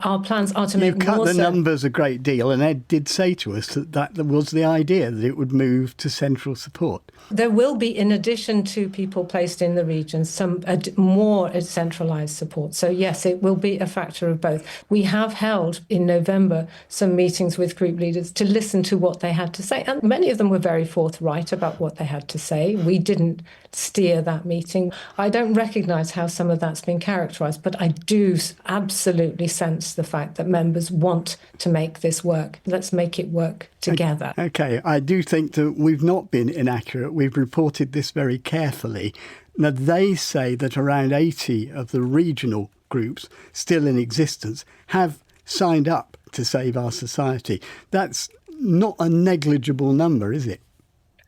Our plans are to make more... You've cut the numbers a great deal, and Ed did say to us that was the idea, that it would move to central support. There will be, in addition to people placed in the regions, some more centralised support. So yes, it will be a factor of both. We have held in November some meetings with group leaders to listen to what they had to say, and many of them were very forthright about what they had to say. We didn't steer that meeting. I don't recognise how some of that's been characterised, but I do absolutely sense the fact that members want to make this work. Let's make it work together. OK, I do think that we've not been inaccurate. We've reported this very carefully. Now, they say that around 80 of the regional groups still in existence have signed up to Save Our Society. That's not a negligible number, is it?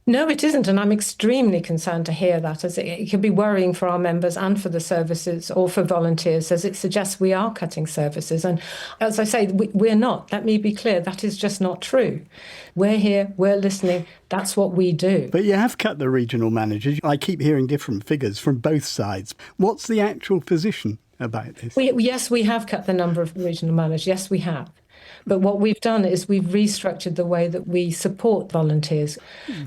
No, it isn't, and I'm extremely concerned to hear that, as it can be worrying for our members and for the services or for volunteers, as it suggests we are cutting services. And as I say, we're not. Let me be clear, that is just not true. We're here, we're listening, that's what we do. But you have cut the regional managers. I keep hearing different figures from both sides. What's the actual position about this? Yes, we have cut the number of regional managers. Yes, we have. But what we've done is we've restructured the way that we support volunteers.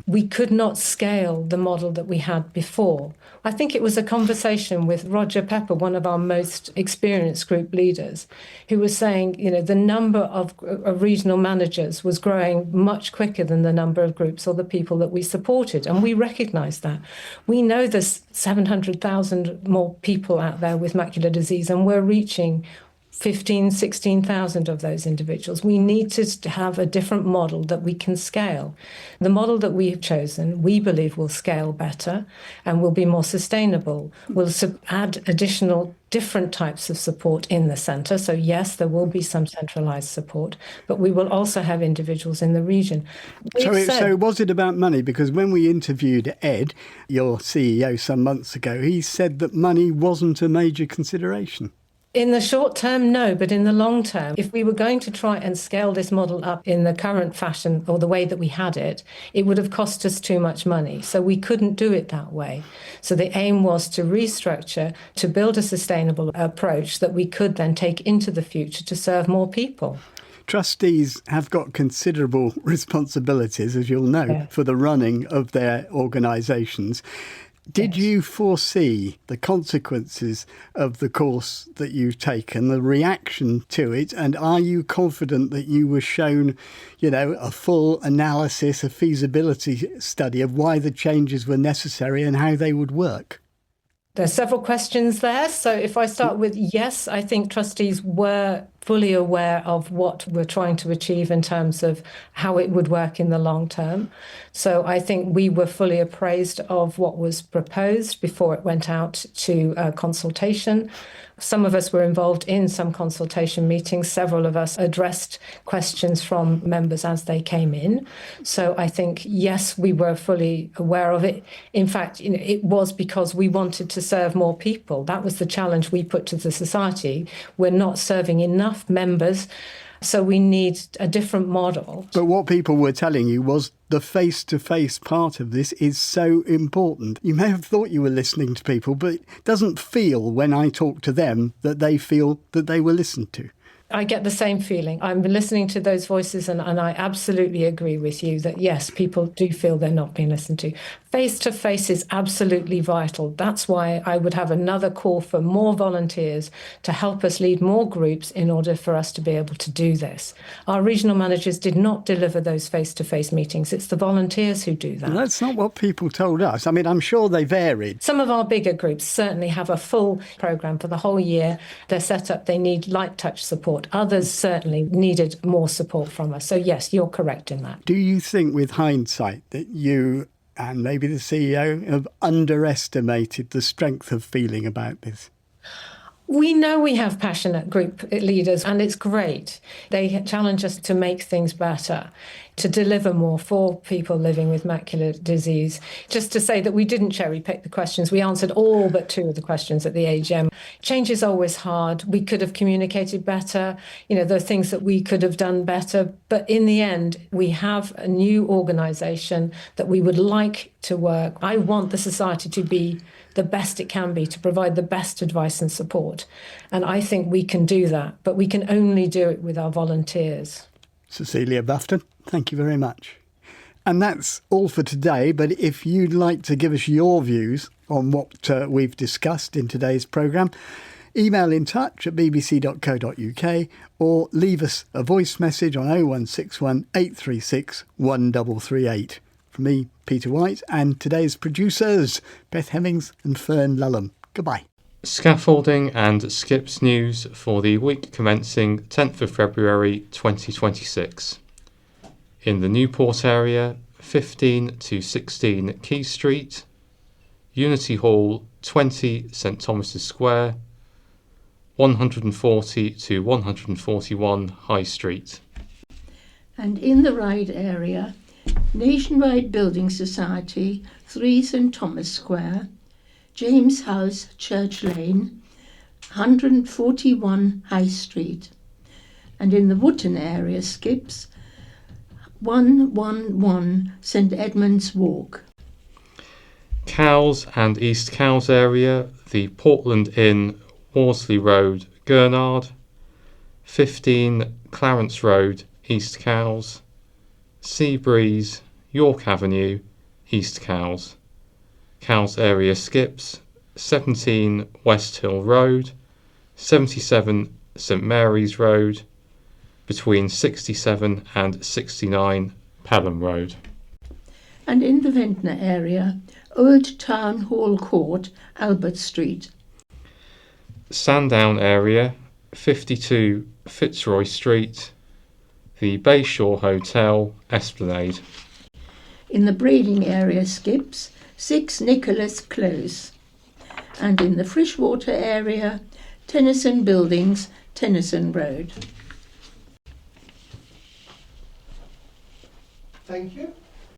We could not scale the model that we had before. I think it was a conversation with Roger Pepper, one of our most experienced group leaders, who was saying, the number of regional managers was growing much quicker than the number of groups or the people that we supported. And we recognise that. We know there's 700,000 more people out there with macular disease, and we're reaching 15, 16,000 of those individuals. We need to have a different model that we can scale. The model that we have chosen, we believe, will scale better and will be more sustainable. We'll add additional different types of support in the centre. So yes, there will be some centralised support, but we will also have individuals in the region. So was it about money? Because when we interviewed Ed, your CEO, some months ago, he said that money wasn't a major consideration. In the short term, no, but in the long term, if we were going to try and scale this model up in the current fashion or the way that we had it, it would have cost us too much money. So we couldn't do it that way. So the aim was to restructure, to build a sustainable approach that we could then take into the future to serve more people. Trustees have got considerable responsibilities, as you'll know, for the running of their organisations. Did you foresee the consequences of the course that you've taken, the reaction to it? And are you confident that you were shown, a full analysis, a feasibility study of why the changes were necessary and how they would work? There's several questions there. So if I start with yes, I think trustees were fully aware of what we're trying to achieve in terms of how it would work in the long term. So I think we were fully appraised of what was proposed before it went out to consultation. Some of us were involved in some consultation meetings. Several of us addressed questions from members as they came in. So I think, yes, we were fully aware of it. In fact, it was because we wanted to serve more people. That was the challenge we put to the society. We're not serving enough members, so we need a different model. But what people were telling you was the face-to-face part of this is so important. You may have thought you were listening to people, but it doesn't feel when I talk to them that they feel that they were listened to. I get the same feeling. I'm listening to those voices and I absolutely agree with you that, yes, people do feel they're not being listened to. Face-to-face is absolutely vital. That's why I would have another call for more volunteers to help us lead more groups in order for us to be able to do this. Our regional managers did not deliver those face-to-face meetings. It's the volunteers who do that. Well, that's not what people told us. I mean, I'm sure they varied. Some of our bigger groups certainly have a full programme for the whole year. They're set up, they need light touch support. Others certainly needed more support from us. So yes, you're correct in that. Do you think with hindsight that you and maybe the CEO have underestimated the strength of feeling about this? We know we have passionate group leaders and it's great. They challenge us to make things better, to deliver more for people living with macular disease. Just to say that we didn't cherry pick the questions. We answered all but 2 of the questions at the AGM. Change is always hard. We could have communicated better. There are things that we could have done better. But in the end, we have a new organisation that we would like to work. I want the society to be the best it can be, to provide the best advice and support. And I think we can do that, but we can only do it with our volunteers. Cecilia Bufton, thank you very much. And that's all for today, but if you'd like to give us your views on what we've discussed in today's programme, email in touch at bbc.co.uk or leave us a voice message on 0161 836 1338. From me, Peter Wight, and today's producers, Beth Hemmings and Fern Lulham. Goodbye. Scaffolding and Skips news for the week commencing 10th of February 2026. In the Newport area, 15 to 16 Key Street, Unity Hall, 20 St Thomas's Square, 140 to 141 High Street. And in the Ryde area, Nationwide Building Society, 3 St Thomas Square, James House, Church Lane, 141 High Street. And in the Wootton area, Skips, 111 St Edmund's Walk. Cowes and East Cowes area, the Portland Inn, Worsley Road, Gurnard, 15 Clarence Road, East Cowes, Sea Breeze, York Avenue, East Cowes. Cowes area skips 17 West Hill Road, 77 St Mary's Road, between 67 and 69 Pelham Road. And in the Ventnor area, Old Town Hall Court, Albert Street. Sandown area, 52 Fitzroy Street, the Bayshore Hotel, Esplanade. In the Brading area skips, 6 Nicholas Close. And in the Freshwater area, Tennyson Buildings, Tennyson Road. Thank you.